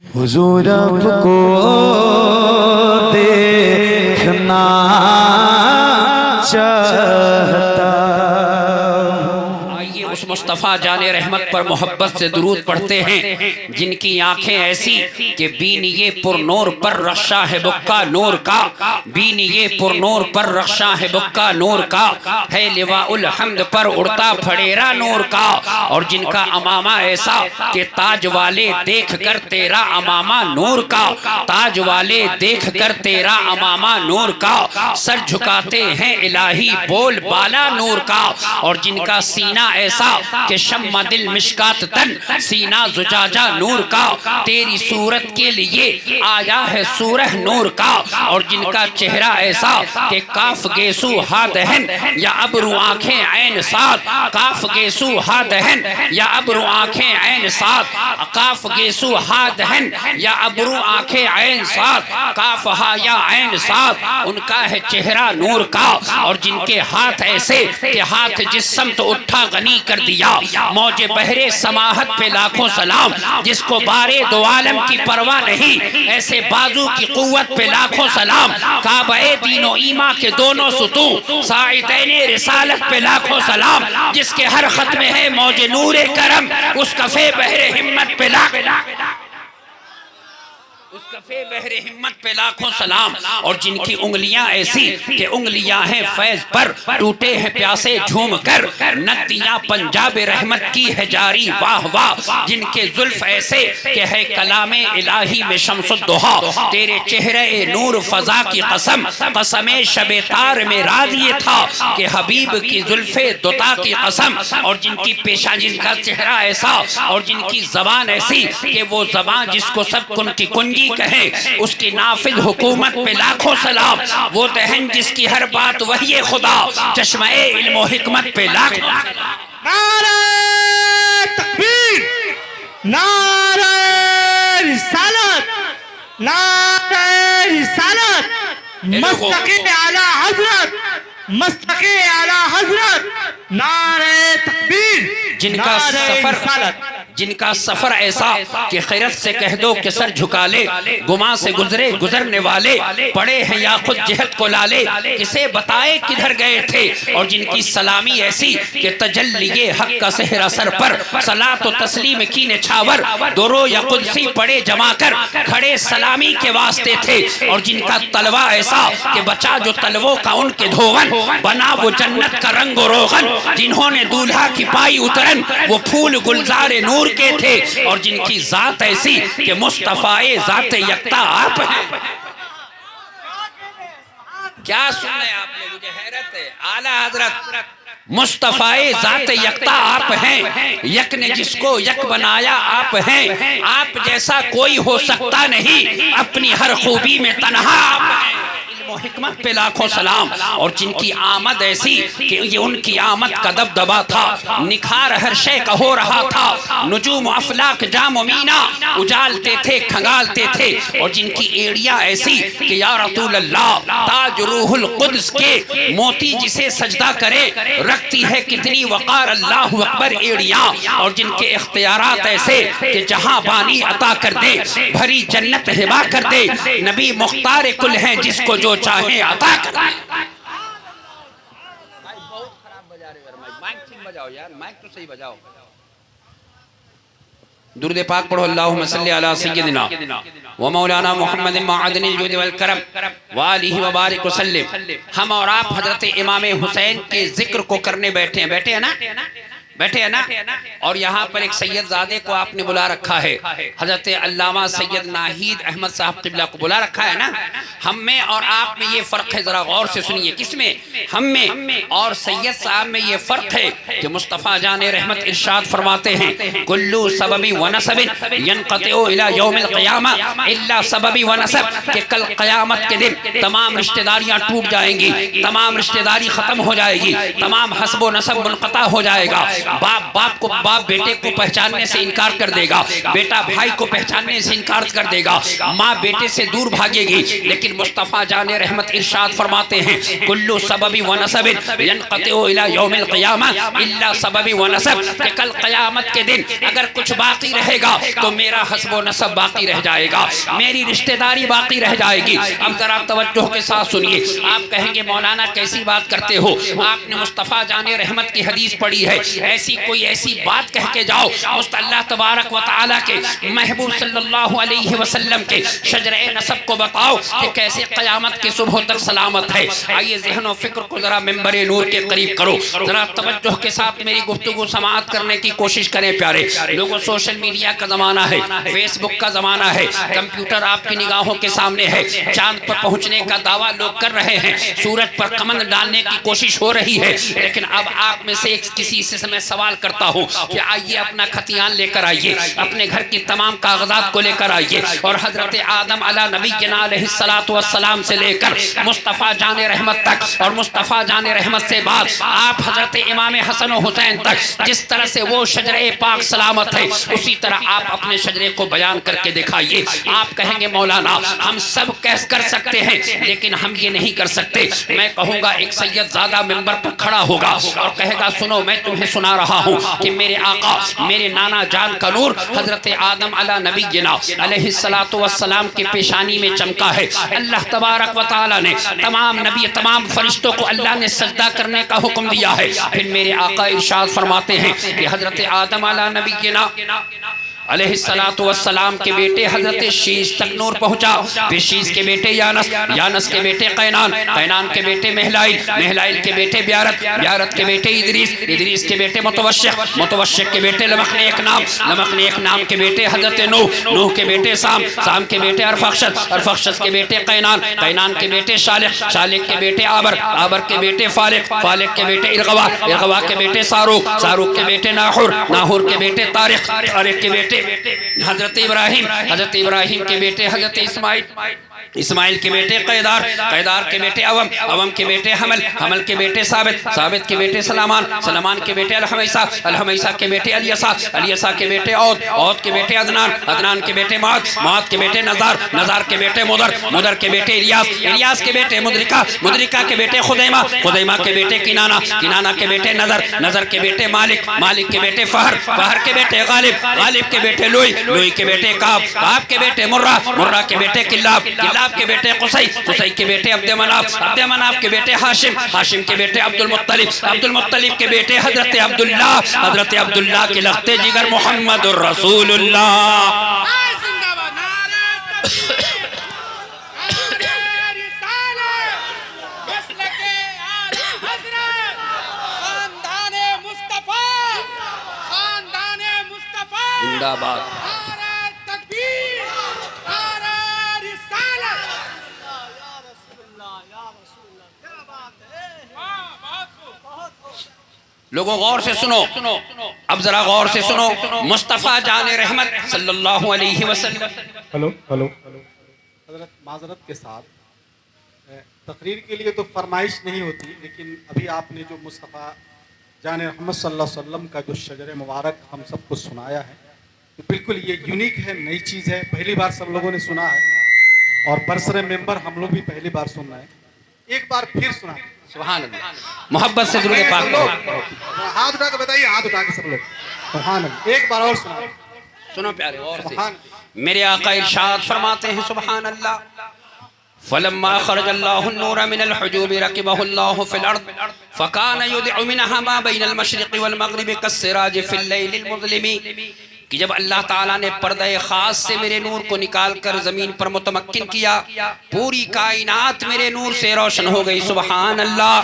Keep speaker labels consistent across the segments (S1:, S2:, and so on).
S1: हुजूर आपको देखना चाहता।
S2: आइए उस मुस्तफ़ा जाने रहमत पर मोहब्बत से दुरूद पढ़ते हैं, जिनकी आंखें ऐसी कि बीनिये पुर नूर पर रक्षा है बुक्का नूर का, बीनिये पुर नूर पर रक्षा है बुक्का नूर का, है लिवाउल हम्द पर उड़ता फड़ेरा नूर का। और जिनका अमामा ऐसा कि ताज वाले देख कर तेरा अमामा नूर का, ताज वाले देख कर तेरा अमामा नूर का, सर झुकाते हैं इलाही बोल बाला नूर का। और जिनका सीना ऐसा कि शम्मा दिल मिशकात तन, सीना जुजाजा नूर का, तेरी सूरत के लिए आया है सूरह नूर का। और जिनका चेहरा ऐसा कि काफ गेसू हा दहन या अबरू आंखें ऐन साथ, काफ गेसू हा दहन या अबरू आंखें ऐन साथ, काफ गेसू हा दहन या अबरू आंखें ऐन साथ, काफ हा या ऐन साथ, उनका है चेहरा नूर का। और जिनके हाथ ऐसे कि हाथ जिस समत उठा गनी कर दिया, मौजे बहरे समाहत पे लाखों सलाम, जिसको बारे दो आलम की परवाह नहीं, ऐसे बाजू की कुव्वत पे लाखों सलाम। काबे दीनो ईमा के दोनों सुतूं, साइदैने रिसालत पे लाखों सलाम, जिसके हर खत में है मौजे नूरे करम, उस कफे बहरे हिम्मत पे उस कफे बहरे हिम्मत पे लाखों सलाम। और जिनकी उंगलियां ऐसी कि उंगलियां हैं फैज पर, टूटे हैं प्यासे झूम कर, नदियां पंजाब रहमत की है जारी वाह वाह। जिनके जुल्फ ऐसे कि है कलामे इलाही में शम्सुद्दुहा, तेरे चेहरे नूर फजा की कसम, कसमे शबे तार में राज ये था कि हबीब की जुल्फे दुता की कसम। और जिनकी पेशा, जिनका चेहरा ऐसा और जिनकी जबान ऐसी कि वो जबान जिसको सब कुन की कुंजी कहे, उसकी नाफिज हुकूमत पे लाखों सलाम। वो दहन जिसकी हर बात वही खुदा, चश्मे इल्म व हिकमत पे लाख।
S3: नारे तकबीर, नारे रिसालत, नारे रिसालत, मस्तके आला हजरत, मस्तके आला हजरत, नारे तकबीर।
S2: जिनका सफर, जिनका सफर ऐसा कि खैरत से कह दो कि सर झुका ले, गुमा से गुजरे गुजरने वाले, पड़े हैं या खुद जहत को लाले, किसे बताए किधर गए थे। और जिनकी सलामी ऐसी कि तजल्लिए हक का सेहरा सर पर, सलात व तस्लीम की निछावर, दोरो या कुदसी पड़े जमा कर, खड़े सलामी के वास्ते थे। और जिनका तलवा ऐसा कि बचा जो तलवों का उनके धोवन, बना वो जन्नत का रंग रोगन, जिन्होंने दूल्हा की पाई उतरन, वो फूल गुलजार नूर के थे। और जिनकी जात ऐसी कि मुस्तफाए जात यक्ता आप हैं। क्या सुने आपने, मुझे हैरत है। आला हजरत मुस्तफाए जात यक्ता आप हैं, यक ने जिसको यक बनाया आप हैं, आप जैसा कोई हो सकता नहीं, अपनी हर खूबी में तन्हा आप हैं। हिकमत पे लाखों सलाम। और जिनकी आमद ऐसी कि ये उनकी आमद का दबदबा था, निखार हर शय का हो रहा था, नुजूम अफलाक जाम मीना उजालते थे खंगालते थे। और जिनकी एड़ियां ऐसी कि या रसूल अल्लाह, ताज रूहुल कुद्स के मोती जिसे सजदा करे, रखती है कितनी वकार अल्लाह अकबर एड़ियां। और जिनके इख्तियारात ऐसे कि जहां बानी अता कर दे, भरी जन्नत हिबा कर दे, नबी मुख्तार कुल है जिसको जो चाहे अता कर। भाई बहुत खराब बजा रहे हो, माइक ठीक बजाओ यार, माइक तो सही बजाओ। दुरूद पाक पढ़ो, अल्लाहुम्मा सल्ली अला सय्यदिना व मौलाना मुहम्मद मअदनिल जुद वल करम व आलिहि व बारिक वसल्लम। हम और आप हजरत इमाम हुसैन के जिक्र को करने बैठे हैं, बैठे हैं ना, बैठे हैं ना। और यहाँ पर एक सैयदजादे को आपने बुला रखा है, हजरत अल्लामा सैयद नाहीद अहमद साहब क़िबला को बुला रखा है ना। हम में और आप में ये फ़र्क है, ज़रा गौर से सुनिए। किसमें? हम में और सैयद साहब में ये फ़र्क है कि मुस्तफ़ा जाने रहमत इरशाद फरमाते हैं, कुल्लू सबबी व नसबिन यनक़तिउ इला यौमिल क़ियामा इल्ला सबबी व नसब, कि कल क़यामत के दिन तमाम रिश्तेदारियाँ टूट जाएंगी, तमाम रिश्तेदारी ख़त्म हो जाएगी, तमाम हस्ब व नसब मुनक़ता हो जाएगा, बाप बाप को, बाप बेटे को पहचानने से इनकार कर देगा, बेटा भाई को पहचानने से इनकार कर देगा, माँ बेटे से दूर भागेगी। लेकिन मुस्तफ़ा जाने रहमत इरशाद फरमाते हैं, कुल्लु सबबी व नसबिन यनक़तिउ इला यौमिल क़ियामा इल्ला सबबी व नसब, कि कल क़यामत के दिन अगर कुछ बाकी रहेगा तो मेरा हस्ब व नसब बाकी रह जाएगा, मेरी रिश्तेदारी बाकी रह जाएगी। अब जरा तवज्जो के साथ सुनिए। आप कहेंगे मौलाना कैसी बात करते हो, आपने मुस्तफ़ा जाने रहमत की हदीस पढ़ी है, ऐसी कोई ऐसी बात कह के जाओ अल्लाह तबारक व तआला के महबूब सल्लल्लाहु अलैहि वसल्लम के शजरे नसब को बताओ कि कैसे क़यामत के सुबह तक सलामत है। आइए ज़हन और फिक्र को जरा मिंबर नूर के करीब करो, जरा तवज्जो के साथ मेरी गुफ्तगू समाअत करने की कोशिश करें। प्यारे लोगों, सोशल मीडिया का ज़माना है, फेसबुक का ज़माना है, कंप्यूटर आपकी निगाहों के सामने है, चांद पर पहुंचने का दावा लोग कर रहे हैं, सूरज पर कमंद डालने की कोशिश हो रही है। लेकिन अब आप में से किसी से मैं सवाल करता हूं कि आइए अपना खतियान लेकर आइए, अपने घर की तमाम कागजात को लेकर आइए और हजरत आदम अला नबीना अलैहिस्सलातु वस्सलाम से लेकर मुस्तफ़ा जाने रहमत तक और मुस्तफ़ा जाने रहमत से बाद आप हजरत इमाम हसन और हुसैन तक जिस तरह से वो शजरे पाक सलामत है, उसी तरह आप अपने शजरे को बयान करके दिखाइए। आप कहेंगे मौलाना हम सब कैसे कर सकते हैं, लेकिन हम ये नहीं कर सकते। मैं कहूँगा एक सैयद ज़्यादा मिंबर पर खड़ा होगा और कहेगा सुनो मैं तुम्हें सुना रहा हूँ कि मेरे आका मेरे नाना जान का नूर हजरत आदम अला नबीना अलैहिस्सलातु वस्सलाम की पेशानी में चमका है। अल्लाह तबारक व तआला ने तमाम नबी तमाम फरिश्तों को अल्लाह ने सजदा करने का हुक्म दिया है। फिर मेरे आका इरशाद फरमाते हैं कि हजरत आदम अला नबीना अलैहिस्सलातु वस्सलाम के बेटे हजरत शीश तक नूर पहुंचा, फिर शीश के बेटे यानस, यानस के बेटे कैनान, कैनान के बेटे महलाइल, महलाइल के बेटे ब्यारत, ब्यारत के बेटे इदरीस, इदरीस के बेटे मुतवश्शिक, मुतवश्शिक के बेटे लमक ने एक नाम, लमक ने एक नाम के बेटे हजरत नूह, नूह के बेटे साम, साम के बेटे अरफक्षद, अरफक्षद के बेटे कैनान, कैनान के बेटे शालिक, शालिक के बेटे आबर, आबर के बेटे फालिक, फालिक के बेटे इरगवा, इरगवा के बेटे सारूक, सारूक के बेटे नाहुर, नाहुर के बेटे तारिक, तारिक के बेटे हजरत इब्राहिम, हजरत इब्राहिम के बेटे हजरत इस्माइल, इस्माइल के बेटे कैदार, कैदार के बेटे अवम, अवम के बेटे हमल, हमल के बेटे साबित, साबित के बेटे सलामान, सलामान के बेटे अलहमैसा, अलहमैसा के बेटे अलियसा, अलियसा के बेटे औद, औद के बेटे अदनान, अदनान के बेटे माद, माद के बेटे नजार, नजार के बेटे मुदर, मुदर के बेटे इलियास, इलियास के बेटे मुदरिका, मुदरिका के बेटे खुदैमा, खुदैमा के बेटे किनाना, किनाना के बेटे नजर, नजर के बेटे मालिक, मालिक के बेटे फहर, फहर के बेटे गालिब, गालिब के बेटे लुई, लुई के बेटे काब, काब के बेटे मुर्रा, मुर्रा के बेटे किल्लाब, किल्लाब के बेटे कुसै, कुसै के बेटे अब्द मनाफ, अब्द मनाफ के बेटे हाशिम, हाशिम के बेटे अब्दुल मुत्तलिब, अब्दुल मुत्तलिब के बेटे हजरत अब्दुल्लाह, हजरत अब्दुल्लाह के लख्ते जिगर मुहम्मदुर रसूलुल्लाह। जिंदाबाद। लोगों गौर से सुनो, अब जरा गौर से सुनो, मुस्तफ़ा जाने रहमत सल्लल्लाहु अलैहि वसल्लम।
S4: हेलो हेलो हजरत माजरत के साथ तकरीर के लिए तो फरमाइश नहीं होती, लेकिन अभी आपने जो मुस्तफ़ा जाने रहमत सल्लल्लाहु अलैहि वसल्लम का जो शजर मुबारक हम सबको सुनाया है, तो बिल्कुल ये यूनिक है, नई चीज़ है, पहली बार सब लोगों ने सुना है और बरसरे मेंबर हम लोग भी पहली बार सुन रहे हैं। एक बार फिर सुना,
S2: सुभान अल्लाह, मोहब्बत से दुरूद पाक करो।
S4: हाथ उठा के बताइए, हाथ उठा के सब लोग सुभान अल्लाह। एक बार और सुना,
S2: सुनो प्यारे और से। मेरे आका इरशाद फरमाते हैं सुभान अल्लाह, फलम्मा खरजल्लाहु नूर मिनल हुजूबि रकिबहुल्लाहु फिल अर्द फकान युदअु मिनहा मा बैनल मशरिक़ि वल मग़रिबि कस्सिराज फिल लैलिल मुज़लिमी, कि जब अल्लाह ताला ने पर्दे खास से मेरे नूर को निकाल कर जमीन पर मुतमक्किन किया, पूरी कायनात मेरे नूर से रोशन हो गई। सुभान अल्लाह।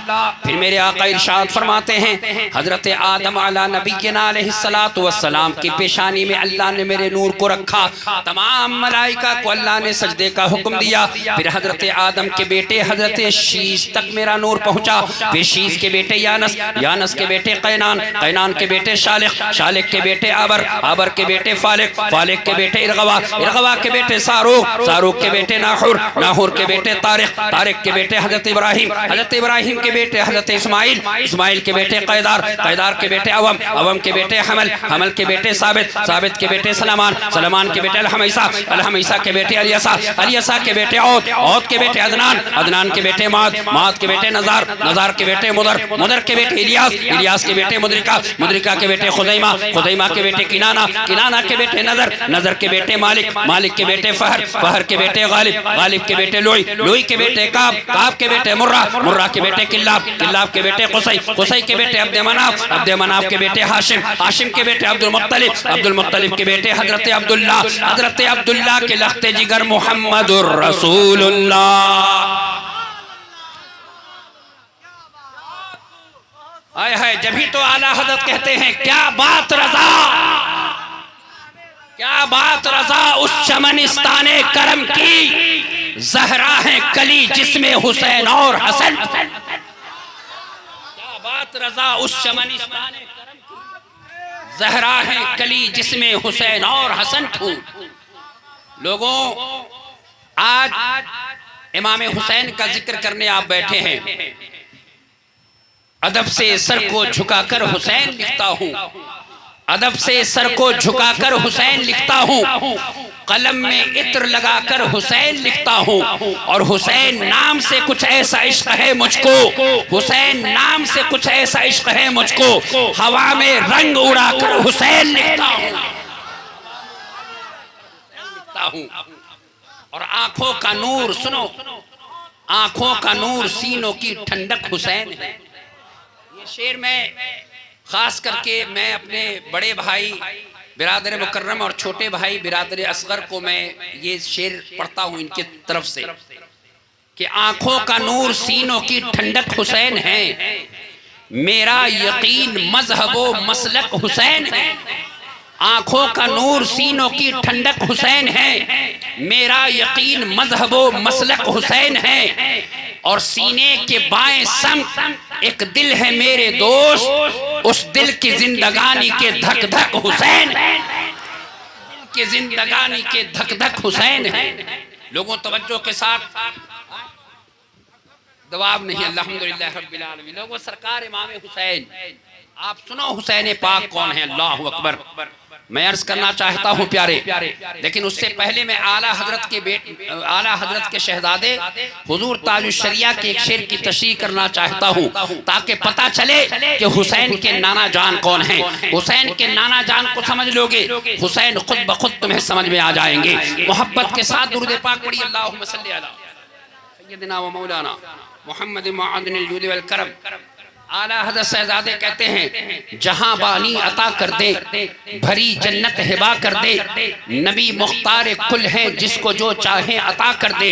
S2: फिर मेरे आका इरशाद फरमाते हैं, हजरत आदम अला नबीना अलैहिस्सलातु वस्सलाम की पेशानी में अल्लाह ने मेरे नूर को रखा, तमाम मलाइका को अल्लाह ने सजदे का हुक्म दिया। फिर हजरत आदम के बेटे हजरत शीश तक मेरा नूर पहुंचा, फिर शीश के बेटे यानस, यानस के बेटे कैनान, कैनान के बेटे शालिक, शालिक के बेटे आबर, आबर के बेटे फालिक, फालिक के बेटे इरगवा, इरगवा के बेटे शाहरुख, शाहरुख के बेटे नाहुर, नाहुर के बेटे तारिक, तारिक के बेटे हजरत इब्राहिम, हजरत इब्राहिम के बेटे हजरत इस्माइल, इस्माइल के बेटे कैदार, कैदार के बेटे अवम, अवम के बेटे हमल, हमल के बेटे साबित, साबित के बेटे सलमान, सलमान के बेटे अलहमईसा, अलहमईसा के बेटे अलियसा, अलियसा के बेटे औद, औद के बेटे अदनान, अदनान के बेटे माद, माद के बेटे नजार, नजार के बेटे मुदर, मुदर के बेटे इलियास, इलियास के बेटे मुद्रिका, मुद्रिका के बेटे खुदैमा, खुदैमा के बेटे किनाना, किनाना के बेटे नजर, नजर के बेटे मालिक, मालिक के बेटे फहर, फहर के बेटे गालिब, गालिब के बेटे लोई, लोई के बेटे काब, काब के बेटे मुर्रा, मुर्रा के बेटे किल्लाब, किल्लाब के बेटे कुसै, कुसै के बेटे अब्दे मनाफ, अब्दे मनाफ के बेटे हाशिम, हाशिम के बेटे अब्दुल मुत्तलिब, अब्दुल मुत्तलिब के बेटे हजरत अब्दुल्लाह, हजरत अब्दुल्लाह के लख्ते जिगर मुहम्मदुर रसूलुल्लाह। आए है, जभी तो आला हजरत कहते हैं क्या बात रजा, क्या बात रजा उस चमनिस्ताने करम की, जहरा है कली जिसमें हुसैन और हसन। क्या बात रजा उस चमनिस्ताने करम की, जहरा है कली जिसमें हुसैन और हसन फूल। लोगों, आज इमाम हुसैन का जिक्र करने आप बैठे हैं। अदब से सर को झुकाकर हुसैन लिखता हूँ, अदब से सर को झुकाकर हुसैन लिखता हूँ, कलम में इत्र लगाकर हुसैन लिखता हूँ, और हुसैन नाम से कुछ ऐसा इश्क है मुझको, हुसैन नाम से कुछ ऐसा इश्क है मुझको, हवा में रंग उड़ाकर हुसैन लिखता हूँ। और आंखों का नूर सुनो, आंखों का नूर सीनों की ठंडक हुसैन है। ये शेर में खास करके मैं अपने बड़े भाई बिरादर मुकर्रम और छोटे भाई बिरादर असगर को मैं ये शेर पढ़ता हूँ इनके तरफ से कि आंखों का नूर सीनों की ठंडक हुसैन है, मेरा यकीन मजहबो मसलक हुसैन है। आंखों का नूर सीनों की ठंडक हुसैन है, मेरा यकीन मजहबो मसलक हुसैन है। और सीने के बाएं सम एक दिल है मेरे दोस्त, उस दिल की जिंदगानी के धक धक हुसैन है, दिल की जिंदगानी के धक धक हुसैन है। लोगों तवज्जो के साथ, जवाब नहीं, अल्हम्दुलिल्लाह रब्बिल आलमीन। लोगों, सरकार इमाम हुसैन, आप सुनो हुसैन पाक कौन है। अल्लाहु अकबर। मैं अर्ज करना चाहता हूँ प्यारे, लेकिन उससे पहले मैं आला हजरत के आला हजरत के शहजादे हुजूर ताजुश शरिया के एक शेर की तशरीह करना चाहता हूँ, ताकि पता चले कि हुसैन के नाना जान कौन है। हुसैन के नाना जान को समझ लोगे, हुसैन खुद ब खुद तुम्हें समझ में आ जाएंगे। मोहब्बत के साथ दुरूद पाक पढ़िए, अल्लाहुम्मा सल्ली अला सय्यदिना व मौलाना मुहम्मद मअदनिल जूद वल करम। आला हज़रत शहज़ादे कहते हैं, जहां बानी अता कर दे, भरी जन्नत हिबा कर दे, नबी मुख्तार कुल है जिसको जो चाहे अता कर दे।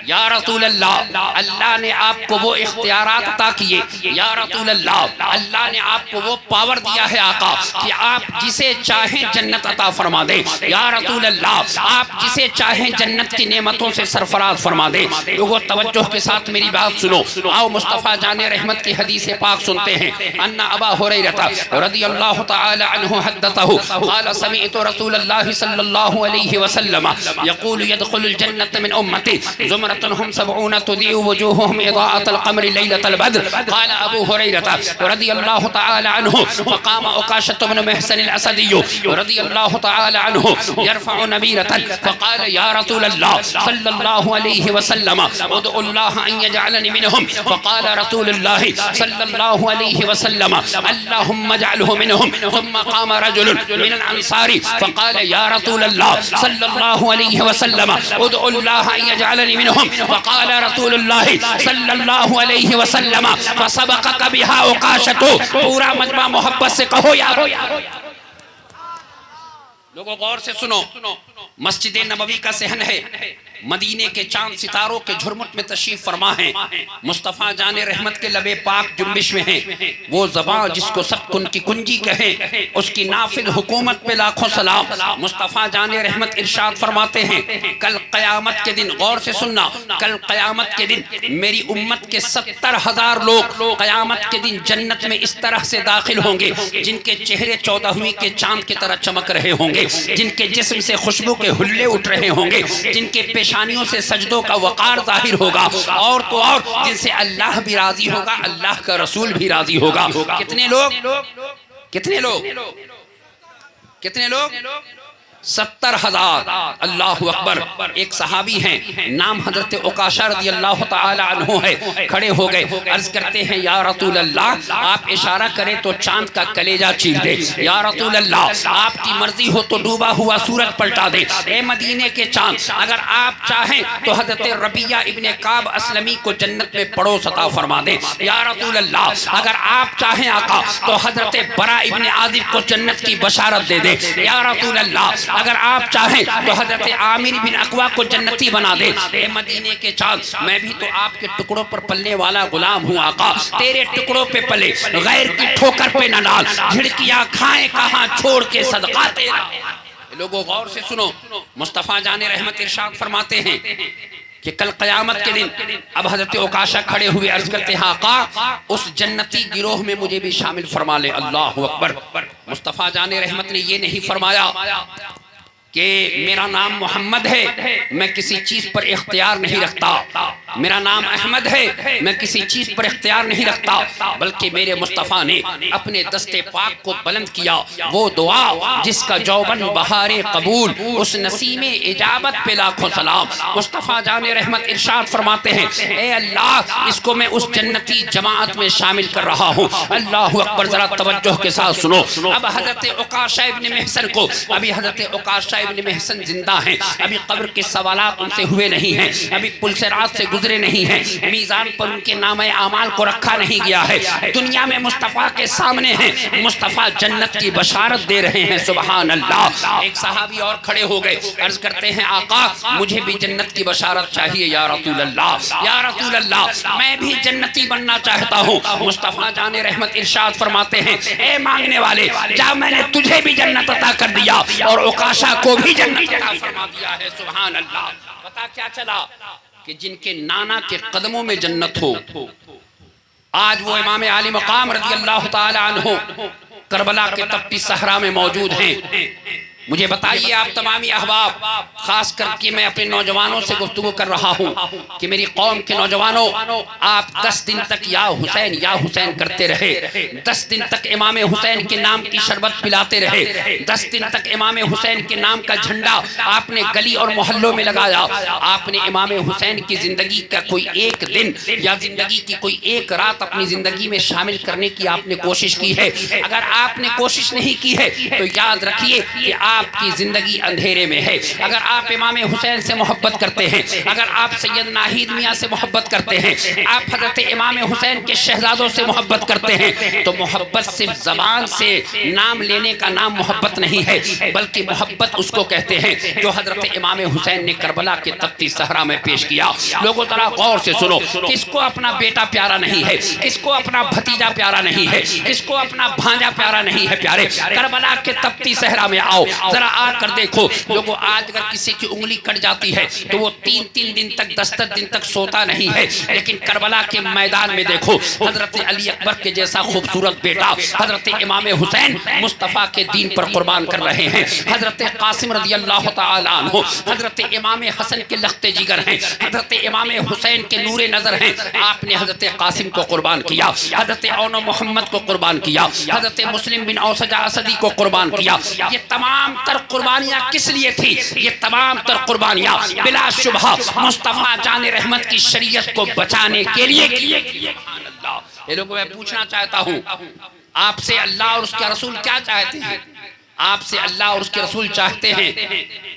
S2: या रसूल अल्लाह, अल्लाह ने आपको वो इख्तियारात अता किए। या रसूल अल्लाह, अल्लाह ने आपको वो पावर दिया है आका कि आप जिसे चाहें जन्नत अता फरमा दे। या रसूल अल्लाह, आप जिसे चाहें जन्नत की नेमतों से सरफराज फरमा दे। लोगों तवज्जो के साथ मेरी बात सुनो। आओ मुस्तफ़ा जाने रहमत की हदीस पाक सुनते हैं। अन्ना अबा हुरैरा रज़ियल्लाहु तआला अन्हु हद्दतहु क़ाल समिअतु रसूलल्लाहि सल्लल्लाहु अलैहि वसल्लम यक़ूलु यदख़ुलुल जन्नत मिन उम्मती ज़ुमरतुन हुम सबऊन तुदीउ वजूहुहुम इज़ाअतल क़मरि लैलतल बद्र। क़ाल अबू हुरैरा रज़ियल्लाहु तआला अन्हु फ़क़ाम उकाशतु बिन महसन अल असदी रज़ियल्लाहु तआला अन्हु यरफ़उ नबीरतन फ़क़ाल या रसूलल्लाह सल्लल्लाहु अलैहि वसल्लम उदउल्लाह अन यजअलनी मिनहुम। फ़क़ाल रसूलुल्लाह सल्लल्लाहु अलैहि वसल्लम अल्लाहुम्मा जअलहु मिनहुम। थुम्मा क़ाम रजुलुन मिनल अंसारी फ़क़ाल या रसूलल्लाह सल्लल्लाहु अलैहि वसल्लम उदउल्लाह अन यजअलनी मिनहुम। फ़क़ाल रसूलुल्लाह सल्लल्लाहु अलैहि वसल्लम फ़सबक़क बिहा उकाशतु। पूरा मजमा मोहब्बत से कहो या लोगों गौर से सुनो। मस्जिद नबवी का सहन है, मदीने के चांद सितारों के झुरमुट में तशरीफ फरमा है। मुस्तफ़ा जाने रहमत के लबे पाक जुम्बिश में है। वो ज़बान जिसको सब कुन की कुंजी कहे, उसकी नाफिज हुकूमत पे लाखों सलाम। मुस्तफ़ा जाने रहमत इरशाद फरमाते हैं, कल क़यामत के दिन, गौर से सुनना, कल क़यामत के दिन मेरी उम्मत के 70,000 लोग क़यामत के दिन जन्नत में इस तरह से दाखिल होंगे जिनके चेहरे 14वीं के चांद की तरह चमक रहे होंगे, जिनके जिस्म से खुशबू के हुल्ले उठ रहे होंगे, जिनके पेशानियों से सजदों का वक़ार जाहिर होगा, और तो और जिनसे अल्लाह भी राजी होगा, अल्लाह का रसूल भी राजी होगा। कितने लोग, कितने लोग, कितने लोग? 70,000। अल्लाह अकबर। एक सहाबी हैं, नाम हजरत उकाशा रज़ी अल्लाह तआला अन्हु है, खड़े हो गए, अर्ज करते हैं, या रसूल अल्लाह, आप इशारा करें तो चांद का कलेजा चीर दे। या रसूल अल्लाह, आपकी मर्जी हो तो डूबा हुआ सूरज पलटा दे। ए मदीने के चांद, अगर आप चाहें तो हजरत रबिया इब्ने काब असलमी को जन्नत में पड़ोस अता फरमा दें। या रसूल अल्लाह, अगर आप चाहें आका तो हजरत बरा इब्ने आजिब को जन्नत की बशारत दे दे। या रसूल अल्लाह, अगर आप चाहें तो हजरत आमिर बिन अकवा को जन्नती बना दे। ए मदीने के चांद, मैं भी तो आपके टुकड़ों पर पलने वाला गुलाम हूँ आका, तेरे टुकड़ों पे पले, गैर की ठोकर पे न डाल, झिड़कियां खाएं कहाँ छोड़ के सदका तेरा। लोगों गौर से सुनो, मुस्तफ़ा जाने रहमत इरशाद फरमाते हैं कि कल क़यामत के दिन, अब हजरत उकाशा खड़े हुए अर्ज करते हैं, आका उस जन्नती गिरोह में मुझे भी शामिल फरमा ले। अल्लाह अकबर। मुस्तफ़ा जाने रहमत ने ये नहीं फरमाया कि मेरा नाम मोहम्मद है, मैं किसी चीज पर इख्तियार नहीं रखता, मेरा नाम अहमद है, मैं किसी चीज पर इख्तियार नहीं रखता, बल्कि मेरे मुस्तफ़ा ने अपने दस्ते पाक को बुलंद किया। वो दुआ जिसका जौबन बहारे कबूल, उस नसीमे इजाबत पे लाखों सलाम। मुस्तफ़ा जाने रहमत इरशाद फरमाते हैं, ए अल्लाह, इसको मैं उस जन्नती जमात में शामिल कर रहा हूँ। अल्लाह अकबर। जरा तवज्जो के साथ सुनो। अब हजरत उकाशा इब्ने महसन को, अभी हजरत उकाशा इब्ने महसन जिंदा हैं, अभी कब्र के सवालात उनसे हुए नहीं हैं, अभी पुल से रात से गुजरे नहीं हैं, मीज़ान पर उनके नामे आमाल को रखा नहीं गया है, दुनिया में मुस्तफ़ा के सामने हैं, मुस्तफ़ा जन्नत की बशारत दे रहे हैं। सुभान अल्लाह। एक सहाबी और खड़े हो गए, अर्ज करते हैं, आका मुझे भी जन्नत की बशारत चाहिए। या रसूल अल्लाह, या रसूल अल्लाह, मैं भी जन्नती बनना चाहता हूँ। मुस्तफ़ा जाने रहमत इरशाद फरमाते हैं, ए मांगने वाले, जा मैंने तुझे भी जन्नत अता कर दिया और उकाशा को भी जन्नत अता फरमा दिया है। सुभान अल्लाह। पता क्या चला कि जिनके नाना के कदमों में जन्नत हो, आज वो इमाम आली मकाम रज़ी अल्लाह तआला अन्हु करबला के तपती सहरा में मौजूद हैं। मुझे बताइए आप तमामी अहबाब, खास करके मैं अपने नौजवानों से गुफ्तगू कर रहा हूँ कि मेरी कौम के नौजवानों, आप 10 दिन तक या हुसैन करते रहे, 10 दिन तक इमाम हुसैन के नाम की शरबत पिलाते रहे, 10 दिन तक इमाम हुसैन के नाम का झंडा आपने गली और मोहल्लों में लगाया। आपने इमाम हुसैन की जिंदगी का कोई एक दिन या जिंदगी की कोई एक रात अपनी जिंदगी में शामिल करने की आपने कोशिश की है? अगर आपने कोशिश नहीं की है तो याद रखिए कि आपकी जिंदगी अंधेरे में है। अगर आप इमाम हुसैन से मोहब्बत करते हैं, अगर आप सैयद नाहिद मियाँ से मोहब्बत करते हैं, आप हजरत इमाम हुसैन के शहजादों से मोहब्बत करते हैं, तो मोहब्बत सिर्फ जबान से नाम लेने का नाम मोहब्बत नहीं है, बल्कि मोहब्बत उसको कहते हैं जो हजरत इमाम हुसैन ने करबला के तपती सहरा में पेश किया। लोगों जरा गौर से सुनो, किसको अपना बेटा प्यारा नहीं है, किसको अपना भतीजा प्यारा नहीं है, किसको अपना भांजा प्यारा नहीं है? प्यारे, करबला के तपती सहरा में आओ, जरा आकर देखो। लोगों, आज अगर किसी की उंगली कट जाती है तो वो 3-3 दिन तक 10-10 दिन तक सोता नहीं है, लेकिन करबला के मैदान में देखो, हजरत अली अकबर के जैसा खूबसूरत बेटा हजरत इमाम हुसैन मुस्तफ़ा के दीन पर कुर्बान कर रहे हैं। हजरत कासिम रज़ी अल्लाह तआला अन्हु हजरत इमाम हसन के लख्ते जिगर हैं, हजरत इमाम हुसैन के नूरे नजर हैं। आपने हजरत कासिम को कुर्बान किया, हजरत औनो मोहम्मद को कुर्बान किया, हजरत मुस्लिम बिन औसजा असदी को कुर्बान किया। ये तमाम तर कुर्बानियां किस लिए थी? ये तमाम तर कुर्बानियां बिलाशुबहा मुस्तफ़ा जाने रहमत की शरीयत को बचाने के लिए की। ये लोगों, मैं पूछना चाहता हूँ आपसे, अल्लाह और उसके रसूल क्या चाहते हैं? आपसे अल्लाह और उसके रसूल चाहते हैं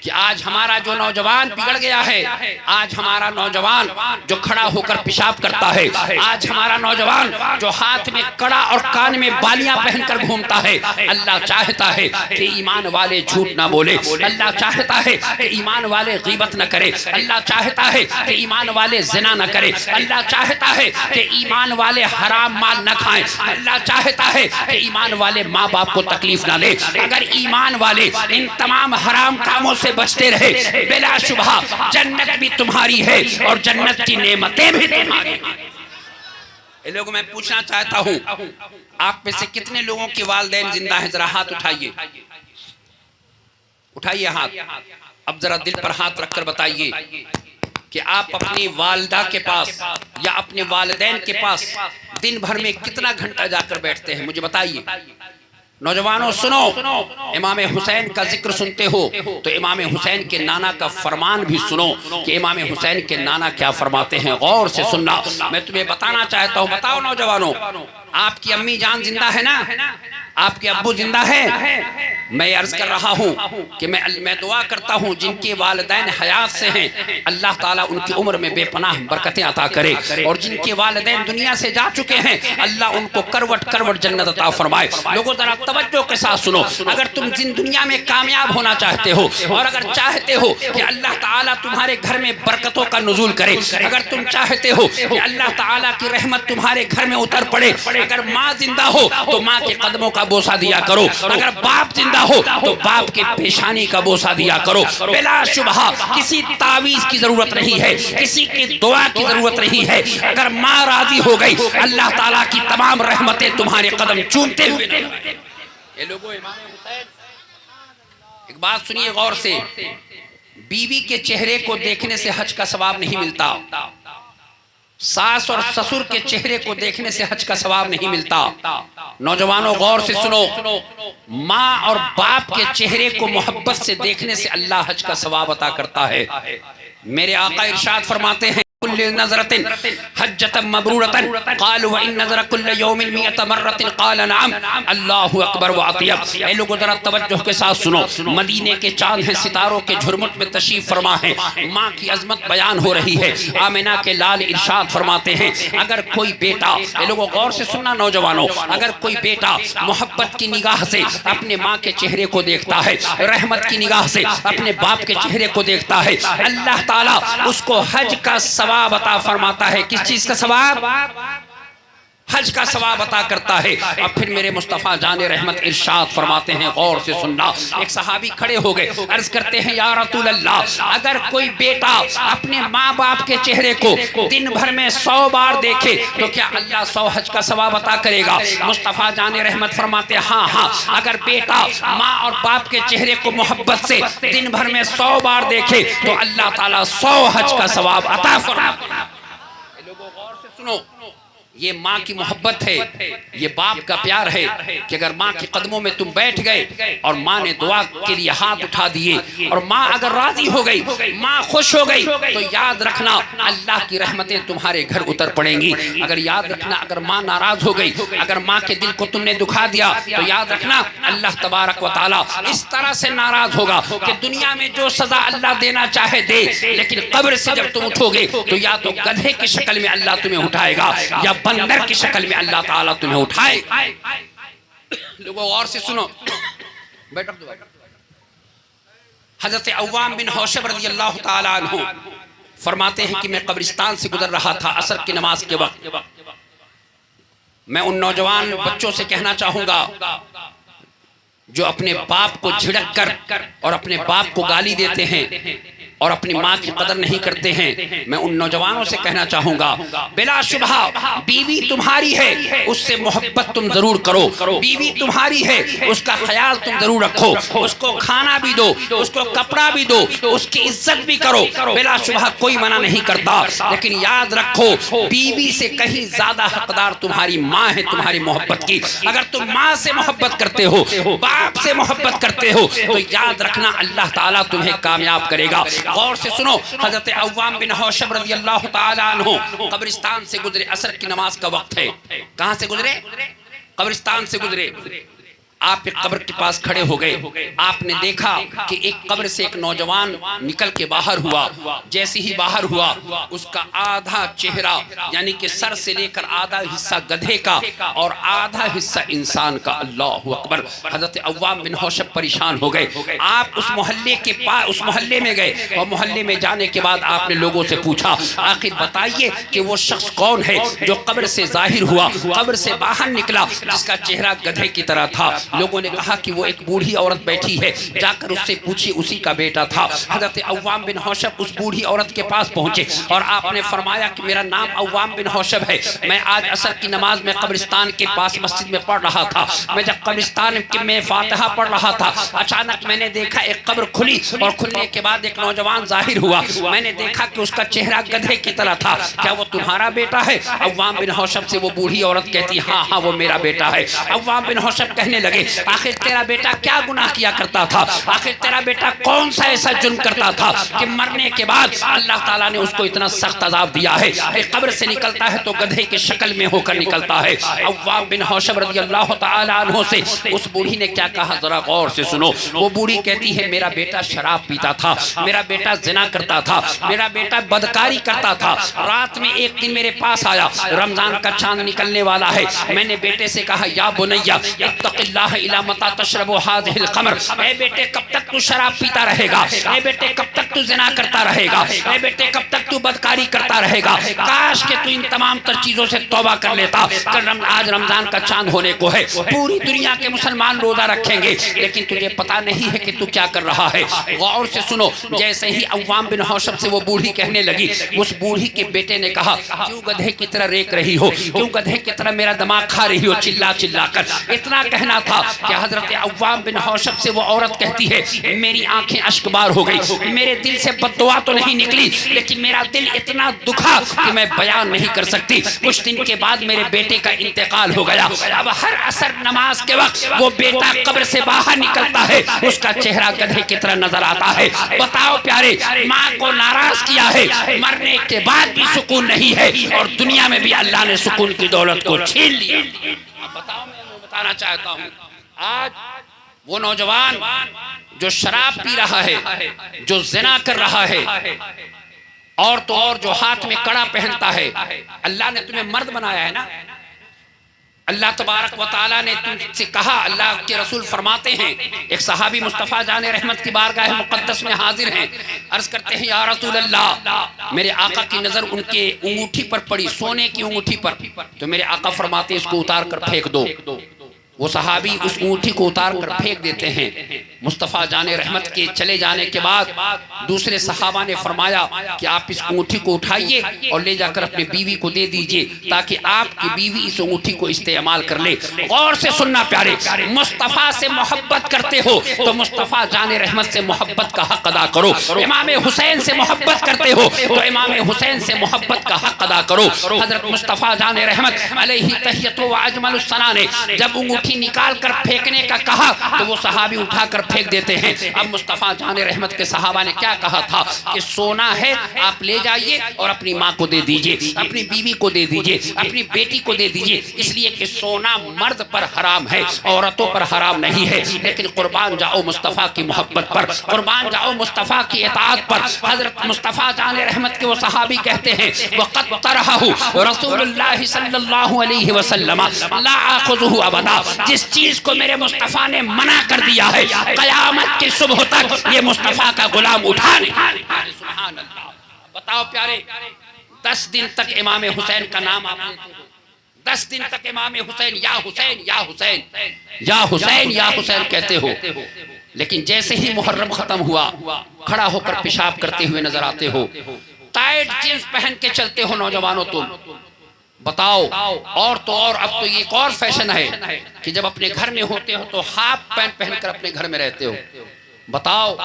S2: कि आज हमारा जो नौजवान बिगड़ गया है, आज हमारा नौजवान जो खड़ा होकर पेशाब करता है, आज हमारा नौजवान जो हाथ में कड़ा और कान में बालियां पहनकर घूमता है, अल्लाह चाहता है कि ईमान वाले झूठ ना बोले, अल्लाह चाहता है कि ईमान वाले गीबत न करे, अल्लाह चाहता है कि ईमान वाले जिना न करे, अल्लाह चाहता है कि ईमान वाले हराम माल न खाएं, अल्लाह चाहता है कि ईमान वाले माँ बाप को तकलीफ ना दे। अगर ईमान वाले इन तमाम हराम कामों से बचते रहे, बिलाशुबहा जन्नत भी तुम्हारी है और जन्नत की नेमतें भी तुम्हारी हैं। ये लोगों, मैं पूछना चाहता हूं, आप में से कितने लोगों के वालिदैन जिंदा हैं? जरा हाथ उठाइए, उठाइए हाथ। अब जरा दिल पर हाथ रखकर बताइए कि आप अपनी वालिदा के पास या अपने वालिदैन के पास दिन भर में कितना घंटा जाकर बैठते हैं? मुझे बताइए। नौजवानों सुनो, इमाम हुसैन का जिक्र सुनते हो तो इमाम हुसैन के नाना का फरमान भी सुनो कि इमाम हुसैन के नाना क्या फरमाते हैं, गौर से सुनना। मैं तुम्हें बताना चाहता हूँ, बताओ नौजवानों, आपकी अम्मी जान जिंदा है ना? आपके अब्बू जिंदा है? मैं अर्ज कर रहा हूँ कि मैं दुआ करता हूँ जिनके वालिदैन हयात से हैं, अल्लाह ताला उनकी उम्र में बेपनाह बरकतें अता करे, और जिनके वालिदैन दुनिया से जा चुके हैं, अल्लाह उनको करवट करवट जन्नत अता फरमाए। लोगों जरा तवज्जो के साथ सुनो, अगर तुम जिन दुनिया में कामयाब होना चाहते हो और अगर चाहते हो कि अल्लाह ताला तुम्हारे घर में बरकतों का नुज़ूल करे, अगर तुम चाहते हो कि अल्लाह ताला की रहमत तुम्हारे घर में उतर पड़े, अगर माँ जिंदा हो तो माँ के कदमों का बोसा दिया करो, अगर बाप जिंदा हो तो बाप के पेशानी का बोसा दिया करो। बिलाशुबहा किसी तावीज की जरूरत नहीं है, किसी की दुआ की जरूरत नहीं है। अगर माँ राजी हो गई, अल्लाह ताला की तमाम रहमतें तुम्हारे कदम चूमते हुए। ये लोगों, एक बात सुनिए गौर से, बीवी के चेहरे को देखने से हज का सवाब नहीं मिलता, सास और ससुर के चेहरे को देखने से हज का सवाब नहीं मिलता। नौजवानों गौर से सुनो, माँ और बाप के चेहरे को मोहब्बत से देखने से अल्लाह हज का सवाब अता करता है। मेरे आका इरशाद फरमाते हैं, कुल्ल नज़रतिन हज्जतन मबरूरतन क़ाल व इन नज़र कुल्ल यौमिन मिअत मर्रतिन क़ाल नअम अल्लाहु अकबर व अतियब। ऐ लोगों जरा तवज्जो के साथ सुनो, मदीने के चांद हैं, सितारों के झुरमुट में तशरीफ फरमा है, माँ की अजमत बयान हो रही है। आमिना के लाल इरशाद फरमाते हैं, अगर कोई बेटा, ऐ लोगों गौर से सुनना नौजवानों, अगर कोई बेटा मोहब्बत की निगाह से अपने माँ के चेहरे को देखता है, रहमत की निगाह से अपने बाप के चेहरे को देखता है, अल्लाह ताला उसको हज का सवाब अता फरमाता है। किस चीज का सवाब? हज का सवाब अता करता है। अब फिर मेरे मुस्तफ़ा जाने रहमत इरशाद फरमाते हैं, गौर से सुनना। एक सहाबी खड़े हो गए, अर्ज करते हैं, या रसूल अल्लाह, अगर कोई बेटा अपने माँ बाप के चेहरे को दिन भर में 100 बार देखे तो क्या अल्लाह 100 हज का सवाब अता करेगा? मुस्तफ़ा जाने रहमत फरमाते हैं, हाँ हाँ, अगर बेटा माँ और बाप के चेहरे को मोहब्बत से दिन भर में 100 बार देखे तो अल्लाह ताला 100 हज का सवाब अता फरमाता है। लोगों गौर से सुनो, ये माँ की मोहब्बत है, ये बाप का प्यार है कि अगर माँ के कदमों में तुम बैठ गए और माँ ने दुआ के लिए हाथ उठा दिए और माँ अगर राजी हो गई, माँ खुश हो गई, तो याद रखना अल्लाह की रहमतें तुम्हारे घर उतर पड़ेंगी। अगर याद रखना, अगर माँ नाराज हो गई, अगर माँ के दिल को तुमने दुखा दिया, तो याद रखना अल्लाह तबारक व तआला इस तरह से नाराज होगा कि दुनिया में जो सजा अल्लाह देना चाहे दे, लेकिन कब्र से जब तुम उठोगे तो या तो गधे की शक्ल में अल्लाह तुम्हें उठाएगा या बंदर की शक्ल में अल्लाह ताला तुम्हें उठाए। लोगों और से सुनो, बैठो। हजरत अव्वाम बिन हौशब रज़ियल्लाहु ताला अन्हु फरमाते हैं कि मैं कब्रिस्तान से गुजर रहा था असर की नमाज के वक्त। मैं उन नौजवान बच्चों से कहना चाहूंगा जो अपने बाप को झिड़क कर और अपने बाप को गाली देते हैं और अपनी माँ की कदर नहीं करते हैं, मैं उन नौजवानों से कहना चाहूंगा, बिलाशुबहा बीवी तुम्हारी है, उससे मोहब्बत तुम जरूर करो। बीवी तुम्हारी है, उसका ख्याल तुम जरूर रखो, उसको खाना भी दो, उसको कपड़ा भी दो, उसकी इज्जत भी करो। बिलाशुबहा कोई मना नहीं करता, लेकिन याद रखो बीवी से कहीं ज्यादा हकदार तुम्हारी माँ है तुम्हारी मोहब्बत की। अगर तुम माँ से मोहब्बत करते हो, बाप से मोहब्बत करते हो, तो याद रखना अल्लाह ताला तुम्हें कामयाब करेगा। गौर से सुनो, हजरत अव्वाम बिन हौशब रज़ियल्लाहु ताला अन्हु कब्रिस्तान से गुजरे, असर की नमाज का वक्त है। कहां से गुजरे? कब्रिस्तान से गुजरे। आप एक कब्र के पास खड़े हो गए, आपने देखा कि एक कब्र से एक नौजवान निकल के बाहर हुआ। जैसे ही बाहर हुआ, उसका आधा चेहरा यानी कि सर से लेकर आधा हिस्सा गधे का और आधा हिस्सा इंसान का। अल्लाहु अकबर। हजरत अव्वाम बिन हौशब परेशान हो गए। आप उस मोहल्ले के पास, उस मोहल्ले में गए और मोहल्ले में जाने के बाद आपने लोगों से पूछा, आखिर बताइए कि वो शख्स कौन है जो कब्र से जाहिर हुआ, कब्र से बाहर निकला, जिसका चेहरा गधे की तरह था। लोगों ने कहा कि वो एक बूढ़ी औरत बैठी है, जाकर उससे पूछिए, उसी का बेटा था। हजरत अव्वाम बिन हौशब उस बूढ़ी औरत के पास पहुंचे और आपने फरमाया कि मेरा नाम अव्वाम बिन हौशब है, मैं आज असर की नमाज में कब्रिस्तान के पास मस्जिद में पढ़ रहा था। मैं जब कब्रिस्तान में फातिहा पढ़ रहा था, अचानक मैंने देखा एक कब्र खुली और खुलने के बाद एक नौजवान जाहिर हुआ। मैंने देखा कि उसका चेहरा गधे की तरह था। क्या वो तुम्हारा बेटा है? अव्वाम बिन हौशब से वो बूढ़ी औरत कहती, हाँ हाँ वो मेरा बेटा है। अव्वाम बिन हौशब कहने लगे, आखिर तेरा बेटा क्या गुनाह किया करता था? आखिर तेरा बेटा कौन सा ऐसा जुर्म करता था कि मरने के बाद अल्लाह ताला ने उसको इतना सख्त अजाब दिया है कि कब्र से निकलता है तो गधे की शक्ल में होकर निकलता है? अव्वाम बिन हौशब रज़ी अल्लाह ताला अन्हु से उस बूढ़ी ने क्या कहा, जरा गौर से सुनो। वो बूढ़ी कहती है, मेरा बेटा शराब पीता था, मेरा बेटा जिना करता था, मेरा बेटा बदकारी करता था। रात में एक दिन मेरे पास आया, रमजान का चांद निकलने वाला है। मैंने बेटे से कहा, या बुनैया इत्तक़िल्लाह इला मता तशरबु हाज़िहिल ख़मर, ए बेटे कब तक तू शराब पीता रहेगा? ए बेटे कब तक तू जिना करता रहेगा? ए बेटे कब तक तू बदकारी करता रहेगा? काश कि तू इन तमाम तर चीजों से तौबा कर लेता। आज रमजान का चांद होने को है, पूरी दुनिया के मुसलमान रोजा रखेंगे, लेकिन तुझे पता नहीं है कि तू क्या कर रहा है। गौर से सुनो। जैसे ही अव्वाम बिन हौशब से वो बूढ़ी कहने लगी, उस बूढ़ी के बेटे ने कहा, क्यों गधे की तरह रेक रही हो, क्यों गधे की तरह मेरा दिमाग खा रही हो चिल्ला चिल्ला कर? इतना कहना था कि हजरत अव्वाम बिन हौशब से वो औरत कहती है, मेरी आंखें अश्कबार हो गई, मेरे दिल से बद्दुआ तो नहीं निकली, लेकिन मेरा दिल इतना दुखा कि मैं बयान नहीं कर सकती। कुछ दिन के बाद मेरे बेटे का इंतकाल हो गया। अब हर असर नमाज के वक्त वो बेटा कब्र से बाहर निकलता है, उसका चेहरा गधे की तरह नजर आता है। बताओ प्यारे, माँ को नाराज किया है, मरने के बाद भी सुकून नहीं है और दुनिया में भी अल्लाह ने सुकून की दौलत को छीन लिया। बताओ, मैं बताना चाहता हूँ, आज वो नौजवान जो शराब पी रहा है, जो जिना कर रहा है, और तो और जो हाथ में कड़ा पहनता है, अल्लाह ने तुम्हें मर्द बनाया है ना। अल्लाह तबारक व तआला ने तुमसे कहा, अल्लाह के रसूल फरमाते हैं, एक सहाबी मुस्तफ़ा जाने रहमत की बारगाह मुक़द्दस में हाजिर हैं, अर्ज करते हैं, या रसूल अल्लाह, मेरे आका की नज़र उनके अंगूठी पर पड़ी, सोने की अंगूठी पर, तो मेरे आका फरमाते हैं, इसको उतार कर फेंक दो। वो सहाबी उस अंगूठी को उतार कर फेंक देते हैं। मुस्तफ़ा जाने रहमत के चले जाने के बाद दूसरे सहाबा ने फरमाया कि आप इस अंगूठी को उठाइए और ले जाकर अपनी बीवी को दे दीजिए, ताकि आपकी बीवी इस अंगूठी को इस्तेमाल कर ले। गौर से सुनना प्यारे, मुस्तफ़ा से मोहब्बत करते हो तो मुस्तफ़ा जाने रहमत से मोहब्बत का हक अदा करो। इमाम हुसैन से मोहब्बत करते हो तो इमाम हुसैन से मोहब्बत का हक अदा करो। हजरत मुस्तफ़ा जाने रहमत अलैहि तहियतु व अजमलुस सना ने जब अंगूठी निकाल कर फेंकने का कहा तो वो सहाबी उठाकर फेंक देते हैं। अब मुस्तफ़ा जाने रहमत के सहाबा ने क्या कहा था कि सोना है, आप ले जाइए और अपनी माँ को दे दीजिए, अपनी बीवी को दे दीजिए, अपनी बेटी को दे दीजिए, इसलिए कि सोना मर्द पर हराम है, औरतों पर हराम नहीं है। लेकिन कुर्बान जाओ मुस्तफ़ा की मोहब्बत पर, कुर्बान जाओ मुस्तफ़ा की इताअत पर। हजरत मुस्तफ़ा जाने रहमत के वो सहाबी कहते हैं, वक़द तरहहु रसूलुल्लाह सल्लल्लाहु अलैहि वसल्लम ला आखुज़ुहु अबदा, जिस चीज को मेरे मुस्तफ़ा ने मना कर दिया है, क़यामत की सुबह तक ये मुस्तफ़ा का गुलाम उठा नहीं। सुभान अल्लाह। बताओ प्यारे, 10 दिन तक इमाम हुसैन का नाम आप लेते हो, 10 दिन तक इमाम हुसैन या हुसैन या हुसैन या हुसैन या हुसैन कहते हो, लेकिन जैसे ही मुहर्रम खत्म हुआ, खड़ा होकर पेशाब करते हुए नजर आते हो, टाइट जींस पहन के चलते हो नौजवानों तुम। बताओ, और तो और अब तो ये एक और फैशन है कि जब अपने घर में होते हो तो हाफ पैंट पहनकर अपने घर में रहते हो। बताओ,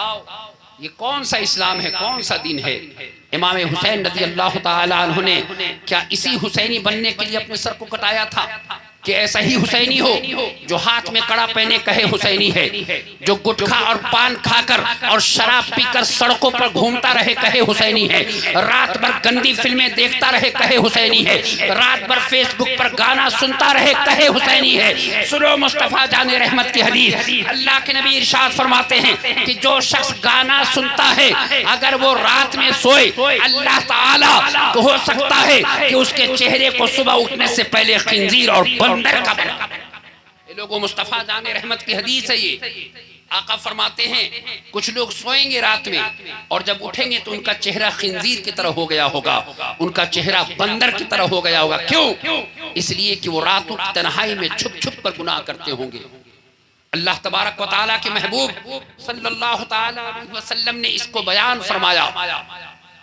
S2: ये कौन सा इस्लाम है, कौन सा दीन है? इमाम हुसैन रज़ी अल्लाह ताला अन्हु ने क्या इसी हुसैनी बनने के लिए अपने सर को कटाया था? कि ऐसा ही हुसैनी हो जो हाथ में कड़ा पहने कहे हुसैनी है, जो गुटखा और पान खाकर और शराब पीकर सड़कों पर घूमता रहे कहे हुसैनी है, रात भर गंदी फिल्में देखता रहे कहे हुसैनी है, रात भर फेसबुक पर गाना सुनता रहे कहे हुसैनी है। सुनो मुस्तफा जाने रहमत की हदीस, अल्लाह के नबी इरशाद फरमाते हैं कि जो शख्स गाना सुनता है अगर वो रात में सोए, अल्लाह ताला तो हो सकता है कि उसके चेहरे को सुबह उठने से पहले खिंजीर और बंदर का बना। ये लोगों मुस्तफा जाने रहमत की हदीस है ये। आका फरमाते हैं कुछ लोग सोएंगे रात में और जब उठेंगे तो उनका चेहरा खिंजीर की तरह हो गया होगा, उनका चेहरा बंदर की तरह हो गया होगा। क्यों? इसलिए कि वो रातों की तन्हाई में छुप छुप कर गुनाह करते होंगे। अल्लाह तबारक व तआला के महबूब सल्लल्लाहु तआला अलैहि वसल्लम ने इसको बयान फरमाया।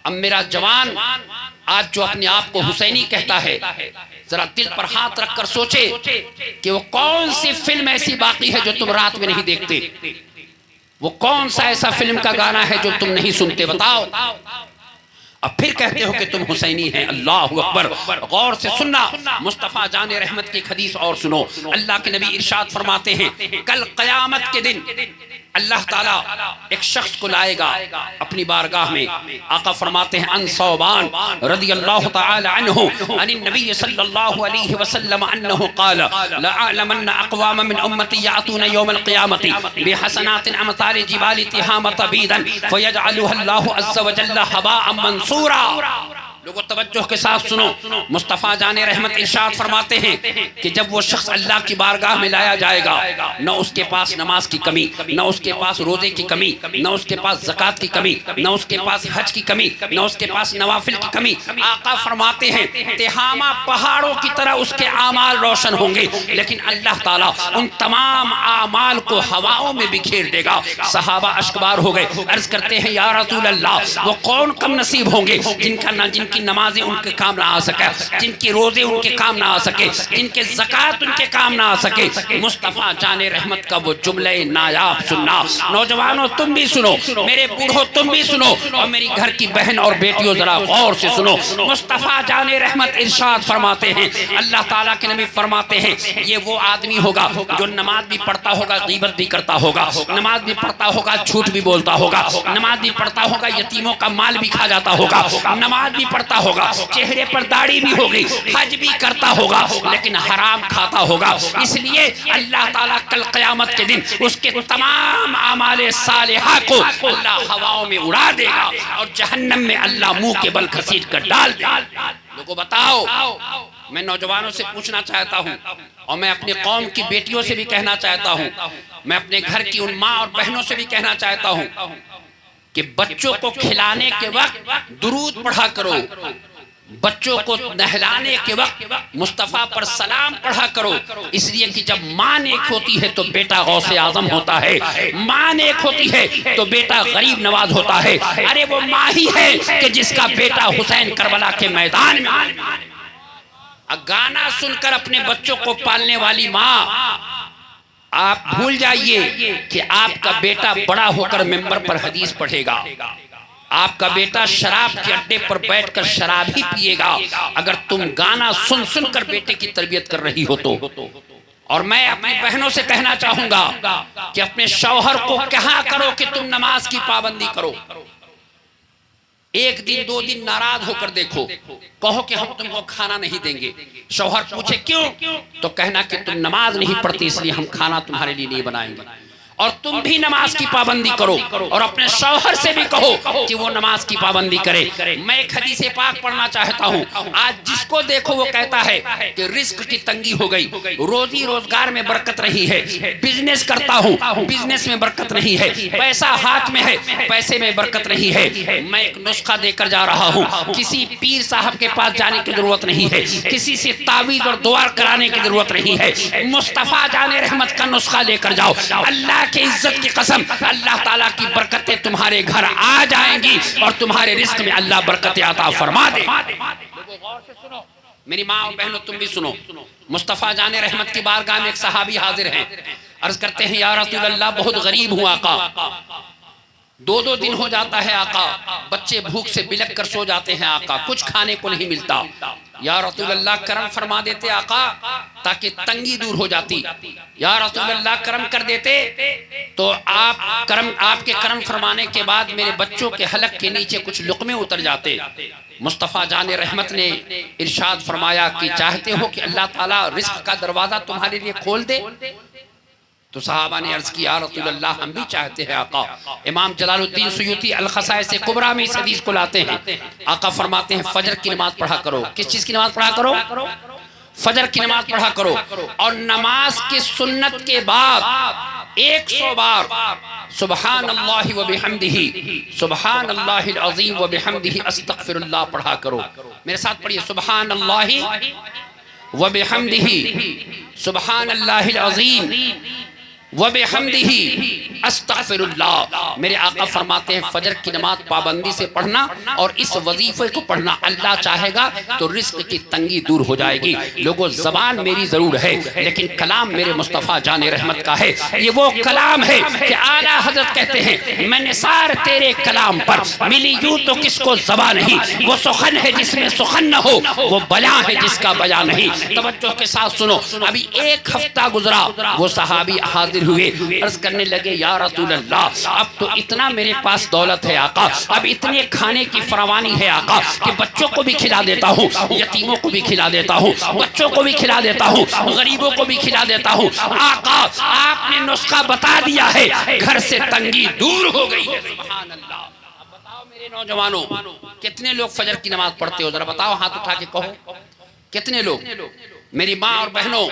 S2: अब मेरा जवान आज जो अपने आप को हुसैनी कहता है, जरा दिल पर हाथ रखकर सोचे कि वो कौन सी फिल्म ऐसी बाकी है जो तुम रात में नहीं देखते, वो कौन सा ऐसा फिल्म का गाना है जो तुम नहीं सुनते, बताओ। अब फिर कहते हो कि तुम हुसैनी हैं। अल्लाहु अकबर। गौर से सुनना, मुस्तफा जाने रहमत की हदीस और सुनो। अल्लाह के नबी इरशाद फरमाते हैं कल क़यामत के दिन अल्लाह ताला एक शख्स को लाएगा अपनी बारगाह में। आका फरमाते हैं अन सौबान रदियल्लाहु ताला अन्हु अन नबी सल्लल्लाहु अलैहि वसल्लम अन्नहु क़ाल लअलमन्ना अक़वाम मिन उम्मती यातूना यौमल क़ियामती बिहसनातिन अमसाल जिबाल तिहामत बीदन फयजअलुहा अल्लाहु अज़्ज़ व जल्ल हबाअम मंसूरा। लोगों तवज्जो के साथ सुनो, मुस्तफा जाने रहमत इरशाद फरमाते हैं कि जब वो शख्स अल्लाह की बारगाह में लाया जाएगा, न उसके पास नमाज की कमी, न उसके पास रोजे की कमी, न उसके पास ज़कात की कमी, न उसके पास हज की कमी, न उसके पास नवाफिल की कमी। आका फरमाते हैं तिहामा पहाड़ों की तरह उसके आमाल रोशन होंगे, लेकिन अल्लाह ताला उन तमाम आमाल को हवाओं में बिखेर देगा। सहाबा अश्कबार हो गए, अर्ज करते हैं या रसूल अल्लाह, वो कौन कम नसीब होंगे जिनकी नमाजें उनके काम ना आ सके, जिनकी रोजे उनके काम ना आ सके, जिनके ज़कात उनके काम ना आ सके। मुस्तफा जाने रहमत का वो जुमले नायाब सुनना। नौजवानों तुम भी सुनो, मेरे बूढ़ों तुम भी सुनो, और मेरी घर की बहन और बेटियों जरा गौर से सुनो। मुस्तफा जाने रहमत इरशाद फरमाते हैं, अल्लाह ताला के नबी फरमाते हैं ये वो आदमी होगा जो नमाज भी पढ़ता होगा, गीबत भी करता होगा, नमाज भी पढ़ता होगा, झूठ भी बोलता होगा, नमाज भी पढ़ता होगा, यतीमों का माल भी खा जाता होगा, नमाज भी पढ़ता होगा, चेहरे पर दाढ़ी भी होगी, हज भी करता होगा, लेकिन हराम खाता होगा। इसलिए अल्लाह ताला कल क़यामत के दिन उसके तमाम आमाले सालिहा को अल्लाह हवाओं में उड़ा देगा और जहन्नम में अल्लाह मुंह के बल घसीट कर डाल देगा। लोगों बताओ, मैं नौजवानों से पूछना चाहता हूँ और मैं अपनी कौम की बेटियों से भी कहना चाहता हूँ, मैं अपने घर की उन माँ और बहनों से भी कहना चाहता हूँ कि बच्चों को खिलाने के वक्त दुरूद पढ़ा करो, बच्चों को नहलाने के वक्त मुस्तफ़ा पर सलाम पढ़ा करो। इसलिए कि जब माँ नेक होती है तो बेटा गौसे आजम होता है, माँ नेक होती है तो बेटा गरीब नवाज होता है। अरे वो माँ ही है कि जिसका बेटा हुसैन करबला के मैदान में। गाना सुनकर अपने बच्चों को पालने वाली माँ, आप भूल जाइए कि आपका बेटा बड़ा होकर मिंबर पर हदीस पढ़ेगा, आपका बेटा शराब के अड्डे पर बैठकर शराब ही पिएगा अगर तुम गाना सुन सुनकर बेटे की तरबियत कर रही हो तो। और मैं अपनी बहनों से कहना चाहूंगा कि अपने शौहर को कहा करो कि तुम नमाज की पाबंदी करो। एक दिन दो दिन नाराज होकर देखो, कहो कि हम तुमको खाना नहीं देंगे। शौहर पूछे क्यों, तो कहना कि तुम नमाज नहीं पढ़ती इसलिए हम खाना तुम्हारे लिए नहीं बनाएंगे। और तुम भी नमाज की पाबंदी करो और अपने शौहर से भी कहो कि वो नमाज की पाबंदी करे। मैं एक हदीस पाक पढ़ना चाहता हूँ। आज जिसको देखो वो कहता है कि रिस्क की तंगी हो गई, रोजी रोजगार में बरकत नहीं है, बिजनेस करता हूँ बिजनेस में बरकत नहीं है, पैसा हाथ में है पैसे में बरकत नहीं है। मैं एक नुस्खा देकर जा रहा हूँ, किसी पीर साहब के पास जाने की जरूरत नहीं है, किसी से तावीज और दुआ कराने की जरूरत नहीं है। मुस्तफा जाने रहमत का नुस्खा लेकर जाओ, अल्लाह की इज्जत की कसम अल्लाह ताला की बरकतें तुम्हारे घर आ जाएंगी और तुम्हारे रिस्क में अल्लाह बरकतें अता फरमा दे। मेरी माँ और बहनों तुम भी सुनो। मुस्तफा जाने रहमत की बारगाह में एक सहाबी हाजिर हैं, अर्ज करते हैं या रसूल अल्लाह बहुत गरीब हूँ आका, 2-2 दिन हो जाता है आका, बच्चे भूख से बिलक कर सो जाते हैं आका, कुछ खाने को नहीं मिलता। या रसूल अल्लाह करम फरमा देते आका ताकि तंगी दूर हो जाती, या रसूल अल्लाह करम कर देते तो आपके करम फरमाने के बाद मेरे बच्चों के हलक के नीचे कुछ लुक़मे उतर जाते। मुस्तफ़ा जान रहमत ने इरशाद फरमाया कि चाहते हो कि अल्लाह ताला रिज़्क़ का दरवाज़ा तुम्हारे लिए खोल दे? तो सहाबा ने अर्ज किया, रसूल अल्लाह हम भी चाहते हैं आका। इमाम जलालुद्दीन सुयूती अल-ख़साइस कुबरा में इस हदीस को लाते हैं। आका फरमाते हैं फजर की नमाज पढ़ा करो। किस चीज की नमाज पढ़ा करो? फजर की नमाज पढ़ा करो। और नमाज की सुन्नत के बाद 100 बार सुबहान अल्लाहि व बिहम्दिही सुबहान अल्लाहिल अज़ीम व बिहम्दिही अस्तग़फिरुल्लाह पढ़ा करो। मेरे साथ पढ़िए, सुबहान अल्लाहि व बिहम्दिही सुबहान अल्लाहिल अज़ीम व बिहम्दिही अस्तग़फिरुल्लाह। मेरे आका फरमाते हैं फजर की नमाज पाबंदी से पढ़ना और इस वजीफे को पढ़ना, अल्लाह चाहेगा तो रिस्क की तंगी दूर हो जाएगी। लोगों, जबान मेरी जरूर है लेकिन कलाम मेरे मुस्तफ़ा जाने रहमत का है। ये वो कलाम है कि आला हजरत कहते हैं मैं निसार तेरे कलाम पर मिली यूं तो किसको ज़बान नहीं। वो सुखन है जिसमें सुखन न हो, वो बयां है जिसका बयां नहीं। तवज्जो के साथ सुनो, अभी 1 हफ्ता गुजरा, वो सहाबी हाजिर हुए, अर्ज करने लगे या रसूल अल्लाह अब तो इतना मेरे पास दौलत है आका, अब इतने खाने की फरावानी है आका कि बच्चों को भी खिला देता हूँ, यतीमों को भी खिला देता हूँ, बच्चों को भी खिला देता हूँ, गरीबों को भी खिला देता हूँ। आका आपने नुस्खा बता दिया है, घर से तंगी दूर हो गई है। सुभान अल्लाह। अब बताओ मेरे नौजवानों, कितने लोग फजर की नमाज पढ़ते हो? जरा बताओ, हाथ उठा के कहो कितने लोग। मेरी माँ और बहनों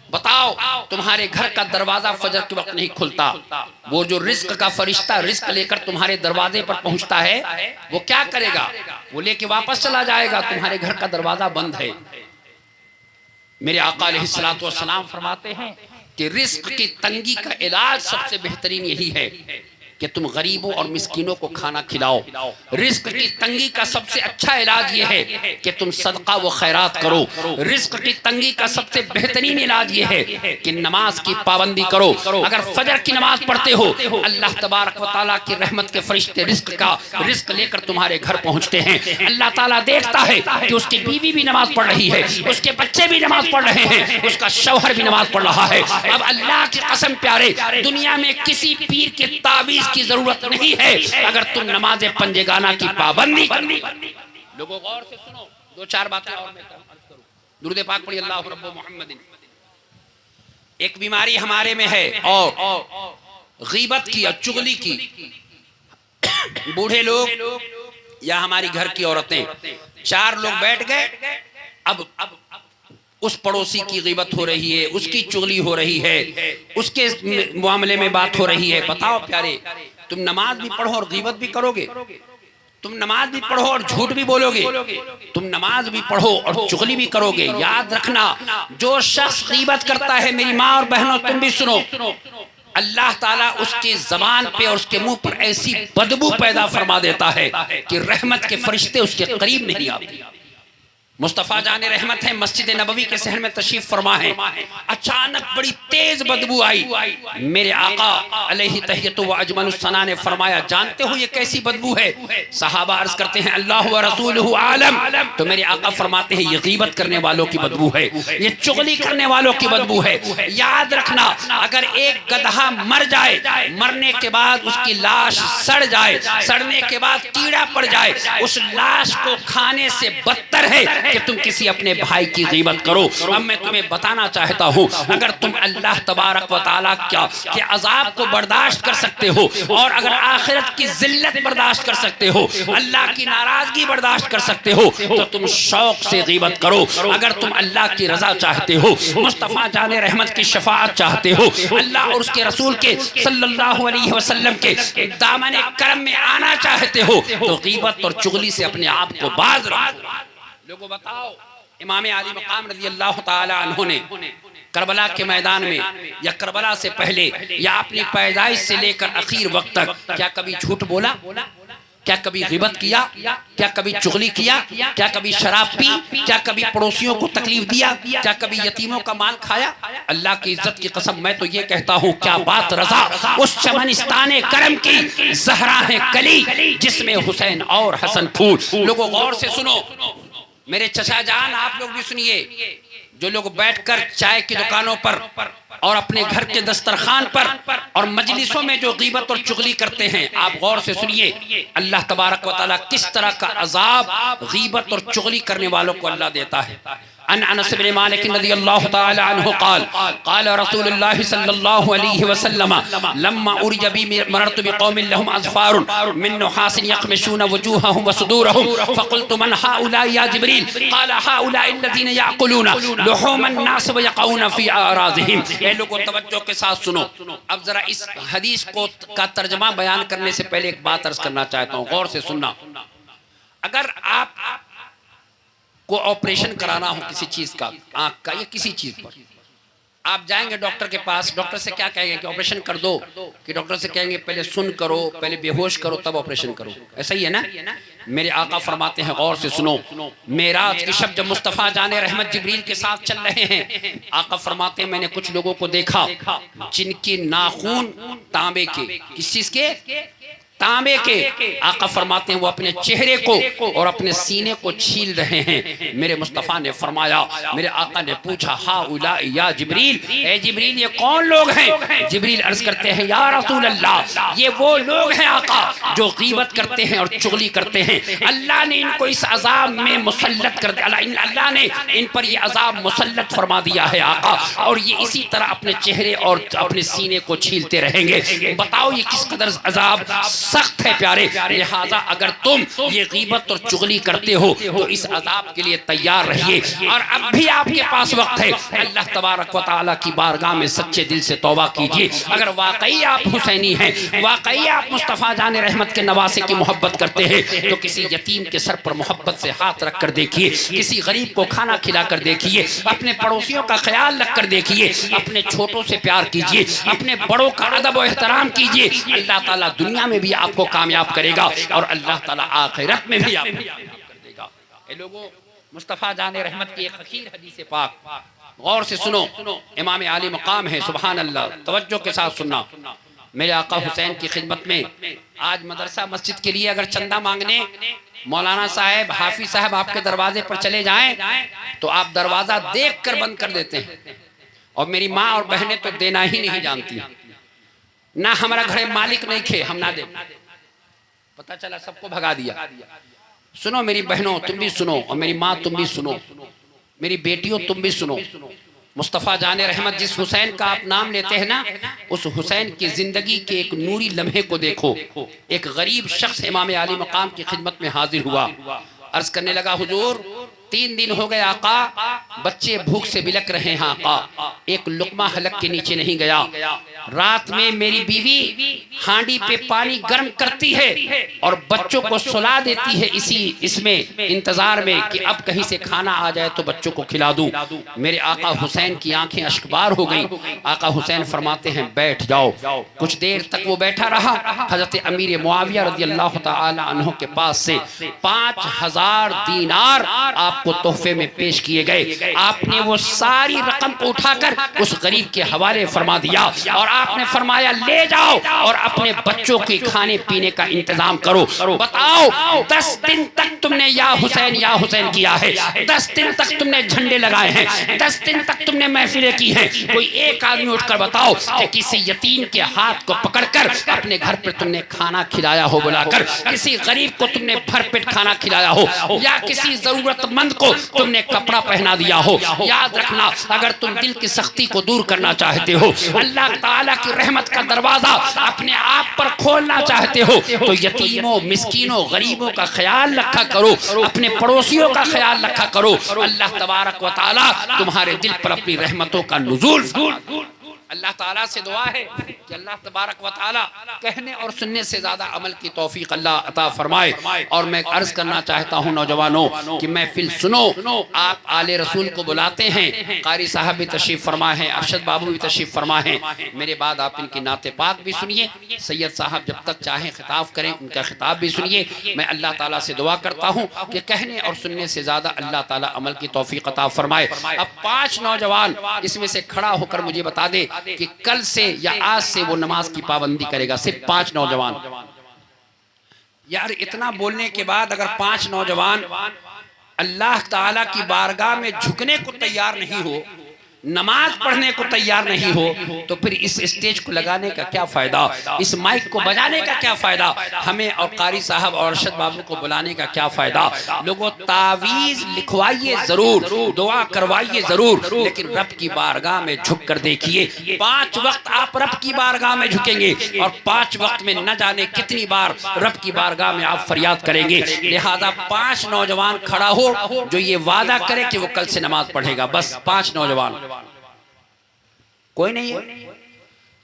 S2: बताओ, तुम्हारे घर का दरवाजा फजर के वक्त नहीं खुलता, वो जो रिस्क का फरिश्ता रिस्क लेकर तुम्हारे दरवाजे पर पहुंचता है वो क्या करेगा? वो लेके वापस चला जाएगा, तुम्हारे घर का दरवाजा बंद है। मेरे आका अलैहिस्सलातु वस्सलाम फरमाते हैं कि रिस्क की तंगी का इलाज सबसे बेहतरीन यही है कि तुम गरीबों और मिस्कीनों को खाना खिलाओ। रिस्क की तंगी का सबसे अच्छा इलाज ये है कि तुम सदका व खैरात करो। रिस्क की तंगी का सबसे बेहतरीन इलाज ये है कि नमाज की पाबंदी करो। अगर फजर की नमाज पढ़ते हो, अल्लाह तबारक व तआला की रहमत के फरिश्ते रिस्क लेकर तुम्हारे घर पहुंचते हैं। अल्लाह ताला देखता है कि उसकी बीवी भी नमाज पढ़ रही है, उसके बच्चे भी नमाज पढ़ रहे हैं, उसका शौहर भी नमाज पढ़ रहा है। अब अल्लाह की कसम प्यारे, दुनिया में किसी पीर के ताबीज की जरूरत नहीं है अगर तुम नमाज पंजेगाना की पाबंदी कर। लोगों गौर से सुनो, 2-4 बातें और मैं करूं। दुरूद पाक पढ़िए, अल्लाहु रब्बु मुहम्मदिन। एक बीमारी हमारे में है और गीबत की और चुगली की। बूढ़े लोग या हमारी घर की औरतें, 4 लोग बैठ गए, अब उस पड़ोसी की गीबत हो रही है, उसकी चुगली हो रही है, उसके मामले में बात हो रही है। बताओ प्यारे, तुम नमाज भी पढ़ो और गीबत भी करोगे? तुम नमाज भी पढ़ो और झूठ भी बोलोगे? तुम नमाज भी पढ़ो और चुगली भी करोगे? याद रखना, जो शख्स गीबत करता है, मेरी माँ और बहनों तुम भी सुनो, अल्लाह ताला उसके जबान पे और उसके मुंह पर ऐसी बदबू पैदा फरमा देता है कि रहमत के फरिश्ते उसके करीब नहीं आते। मुस्तफ़ा जाने रहमत है, मस्जिद नबवी के शहर में तशरीफ फरमा है, अचानक बड़ी तेज बदबू आई। मेरे आका अलैहि तहियतु व अजमलुस सना ने फरमाया, जानते हो ये कैसी बदबू है? सहाबा अर्ज करते हैं अल्लाह व रसूलुहु आलम। तो मेरे आका फरमाते हैं ये गीबत करने वालों की बदबू है, ये चुगली करने वालों की बदबू है। याद रखना, अगर एक गधा मर जाए, मरने के बाद उसकी लाश सड़ जाए, सड़ने के बाद कीड़ा पड़ जाए, उस लाश को खाने से बदतर है कि तुम किसी अपने भाई की गीबत करो। अब मैं तुम्हें बताना चाहता हूँ, अगर तुम अल्लाह तबारक व तआला के अजाब को बर्दाश्त कर सकते हो और अगर आखिरत की जिल्लत बर्दाश्त कर सकते हो, अल्लाह की नाराजगी बर्दाश्त कर सकते हो, तो तुम शौक से गीबत करो। अगर तुम अल्लाह की रजा चाहते हो, मुस्तफ़ा जाने रहमत की शफाअत चाहते हो, अल्लाह और उसके रसूल के सल्लल्लाहु अलैहि वसल्लम के दामन करम में आना चाहते हो, तो गीबत और चुगली से अपने आप को बाज रखो। लोगों बताओ, इमाम आली मकाम रज़ी अल्लाह ताला अन्हु ने करबला के मैदान में या करबला से पहले या अपनी पैदाइश से लेकर आखिर वक्त तक क्या कभी झूठ बोला? क्या कभी गिबत किया? क्या कभी चुगली किया? क्या कभी शराब पी? क्या कभी पड़ोसियों को तकलीफ दिया? क्या कभी यतीमों का माल खाया? अल्लाह की इज्जत की कसम मैं तो ये कहता हूँ, क्या बात रजा उस चमनिस्तान करम की, ज़हरा है कली जिसमें हुसैन और हसन फूल। लोगों गौर से सुनो, मेरे चचा जान, आप लोग भी सुनिए, जो लोग बैठकर चाय की दुकानों पर और अपने घर के दस्तरखान पर और मजलिसों में जो गीबत और चुगली करते हैं, आप गौर से सुनिए अल्लाह तबारक व तआला किस तरह का अजाब गीबत और चुगली करने वालों को अल्लाह देता है। अनस बिन मालिक रज़ियल्लाहु तआला अन्हु क़ाल क़ाल रसूलुल्लाह सल्लल्लाहु अलैहि वसल्लम लम्मा उरिज बी मररतु बिक़ौमिन लहुम अज़फ़ारुन मिन नुहासिन यख़मिशून वजूहहुम व सुदूरहुम फ़क़ुल्तु मन हाउलाई या जिब्रील क़ाल हाउलाई अल्लज़ीना याकुलून लुहूमन नास व यक़ऊन फ़ी अराज़िहिम। ए लोगों, तवज्जो के साथ सुनो। अब जरा इस हदीस को का तर्जुमा बयान करने से पहले एक बात अर्ज़ करना चाहता हूँ, गौर से सुनना। अगर आप को ऑपरेशन कराना हो किसी चीज का, आंख का या किसी चीज पर, आप जाएंगे डॉक्टर के पास, डॉक्टर से क्या कहेंगे कि ऑपरेशन कर दो, कि डॉक्टर से कहेंगे पहले सुन करो, पहले बेहोश करो, तब ऑपरेशन करो। ऐसा ही है ना? मेरे आका फरमाते हैं, गौर से सुनो, मेराज की शब जब मुस्तफ़ा जाने रहमत जिब्रील के साथ चल रहे हैं, आका फरमाते हैं मैंने कुछ लोगों को देखा जिनके नाखून तांबे के, किस चीज के? तांबे के। आका फरमाते हैं वो अपने चेहरे को और अपने सीने को छील रहे हैं। मेरे मुस्तफ़ा ने फरमाया, मेरे आका ने पूछा हाउला या जिब्रील, ए जिब्रील ये कौन लोग हैं? जिब्रील अर्ज करते हैं या रसूल अल्लाह, ये वो लोग हैं आका जो गीबत करते हैं और चुगली करते हैं। अल्लाह ने इनको इस अजाब में मुसल्लत कर दिया, अल्लाह ने इन पर ये अजाब मुसल्लत फरमा दिया है आका, और ये इसी तरह अपने चेहरे और अपने सीने को छीलते रहेंगे। बताओ ये किस कदर अजाब सख्त है प्यारे। लिहाजा अगर तुम ये गीबत और चुगली करते हो तो इस अजाब के लिए तैयार रहिए। और अब भी आपके पास वक्त है, अल्लाह तबारक व तआला की बारगाह में सच्चे दिल से तौबा कीजिए। अगर वाकई आप हुसैनी हैं, वाकई आप मुस्तफ़ा जाने रहमत के नवासे की मोहब्बत करते हैं, तो किसी यतीम के सर पर मोहब्बत से हाथ रख कर देखिए, किसी गरीब को खाना खिला कर देखिए, अपने पड़ोसियों का ख्याल रख कर देखिए, अपने छोटों से प्यार कीजिए, अपने बड़ों का अदब और एहतराम कीजिए। अल्लाह ताला दुनिया में भी आपको कामयाब करेगा और अल्लाह ताला आखिरत में भी आपको कामयाब कर देगा। ए लोगों, मुस्तफ़ा जाने रहमत की एक अखीर हदीस पाक गौर से सुनो, इमाम आली मकाम है, सुभान अल्लाह, तवज्जो के साथ सुनना। मेरे आका हुसैन की खिदमत में आज मदरसा मस्जिद के लिए अगर चंदा मांगने मौलाना साहब, हाफिज साहब आपके दरवाजे पर चले जाएं तो आप दरवाजा देख कर बंद कर देते हैं। और मेरी माँ और बहनें तो देना ही नहीं जानती, ना हमारा घर मालिक नहीं खे, हम ना दे, पता चला सबको भगा दिया। सुनो मेरी बहनों, तुम भी सुनो, और मेरी माँ तुम भी सुनो, मेरी बेटियों तुम भी सुनो। मुस्तफ़ा जाने रहमत जिस हुसैन का आप नाम लेते हैं ना, उस हुसैन की जिंदगी के एक नूरी लम्हे को देखो। एक गरीब शख्स इमाम आली मकाम की खिदमत में हाजिर हुआ, अर्ज करने लगा, हुजूर 3 दिन हो गए आका, बच्चे भूख से बिलक रहे हैं आका, एक लुकमा हलक के नीचे नहीं गया। रात में मेरी बीवी हांडी पे पानी गर्म करती है और बच्चों को सुला देती है इसमें इंतजार में कि अब कहीं से खाना आ जाए तो बच्चों को खिला दूं। मेरे आका हुसैन की आंखें अश्कबार हो गईं। आका हुसैन फरमाते हैं बैठ जाओ। कुछ देर तक वो बैठा रहा। हजरत अमीर मुआविया रज़ियल्लाहु तआला अन्हु के पास से 5000 दीनार आपको तोहफे में पेश किए गए। आपने वो सारी रकम को उठाकर उस गरीब के हवाले फरमा दिया और आपने फरमाया ले जाओ और अपने बच्चों के खाने पीने का इंतजाम करो। बताओ 10 दिन तक तुमने या हुसैन किया है, 10 दिन तक तुमने झंडे लगाए हैं, 10 दिन तक तुमने महफिलें की हैं। कोई एक आदमी उठकर बताओ कि किसी यतीम के हाथ को पकड़कर अपने घर पर तुमने खाना खिलाया हो, बुलाकर किसी गरीब को तुमने भरपेट खाना खिलाया हो, या किसी जरूरतमंद को तुमने कपड़ा पहना दिया हो। याद रखना, अगर तुम दिल की सख्ती को दूर करना चाहते हो, अल्लाह ताला की रहमत का दरवाजा अपने आप पर खोलना चाहते हो, तो यतीमों, मिस्कीनों, गरीबों का ख्याल रखा करो, अपने पड़ोसियों का ख्याल रखा करो। अल्लाह तबारक व तआला तुम्हारे दिल पर अपनी रहमतों का नुज़ूल। अल्लाह ताला से दुआ है कि अल्लाह तबारक व तआला कहने और सुनने से ज़्यादा अमल की तौफीक अल्लाह अता फरमाए। और मैं अर्ज़ करना चाहता हूँ नौजवानों कि महफिल सुनो, आप आले रसूल को बुलाते हैं, कारी साहब भी तशरीफ़ फरमा है, अरशद बाबू भी तशरीफ़ फरमा है। मेरे बाद आप इनकी नाते पाक भी सुनिए, सैयद साहब जब तक चाहें खिताब करें, उनका खिताब भी सुनिए। मैं अल्लाह ताला से दुआ करता हूँ कि कहने और सुनने से ज़्यादा अल्लाह ताला अमल की तौफीक अता फरमाए। अब 5 नौजवान इसमें से खड़ा होकर मुझे बता दे कि कल से या आज से वो नमाज की पाबंदी करेगा। सिर्फ 5 नौजवान। यार इतना बोलने के बाद अगर 5 नौजवान अल्लाह ताला की बारगाह में झुकने को तैयार नहीं हो, नमाज पढ़ने को तैयार नहीं हो, तो फिर इस स्टेज को लगाने का क्या फायदा, इस माइक को बजाने का क्या फायदा, हमें और कारी साहब और अरशद बाबू को बुलाने का क्या फायदा। लोगों तावीज लिखवाइए जरूर, दुआ करवाइए जरूर, लेकिन रब की बारगाह में झुक कर देखिए। 5 वक्त आप रब की बारगाह में झुकेंगे और 5 वक्त में न जाने कितनी बार रब की बारगाह में आप फरियाद करेंगे। लिहाजा 5 नौजवान खड़ा हो जो ये वादा करे कि वो कल से नमाज पढ़ेगा, बस 5 नौजवान, कोई नहीं है।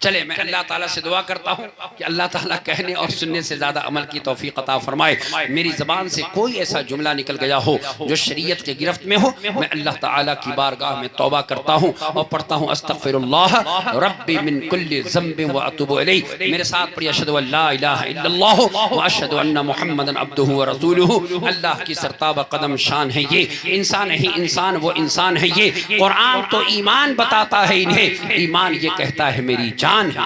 S2: चले, मैं अल्लाह ताला से दुआ करता हूँ कि अल्लाह ताला कहने और सुनने से ज़्यादा अमल की तौफीक अता फरमाए। मेरी ज़बान से कोई ऐसा जुमला निकल गया हो जो शरीयत के गिरफ्त में हो, मैं अल्लाह ताला की बारगाह में तौबा करता हूँ और पढ़ता हूँ अस्तग़फिरुल्लाह रब्बी मिन कुल्लि ज़ंबिन व अतूबु इलैह। मेरे साथ पढ़िए अशहदु अल्ला इलाहा इल्लल्लाह व अशहदु अन्ना मुहम्मदन अब्दुहु व रसूलुहु। अल्लाह की सरताब कदम शान है ये, इंसान ही इंसान वो इंसान है ये। कुरान तो ईमान बताता है इन्हें, ईमान ये कहता है मेरी जान है।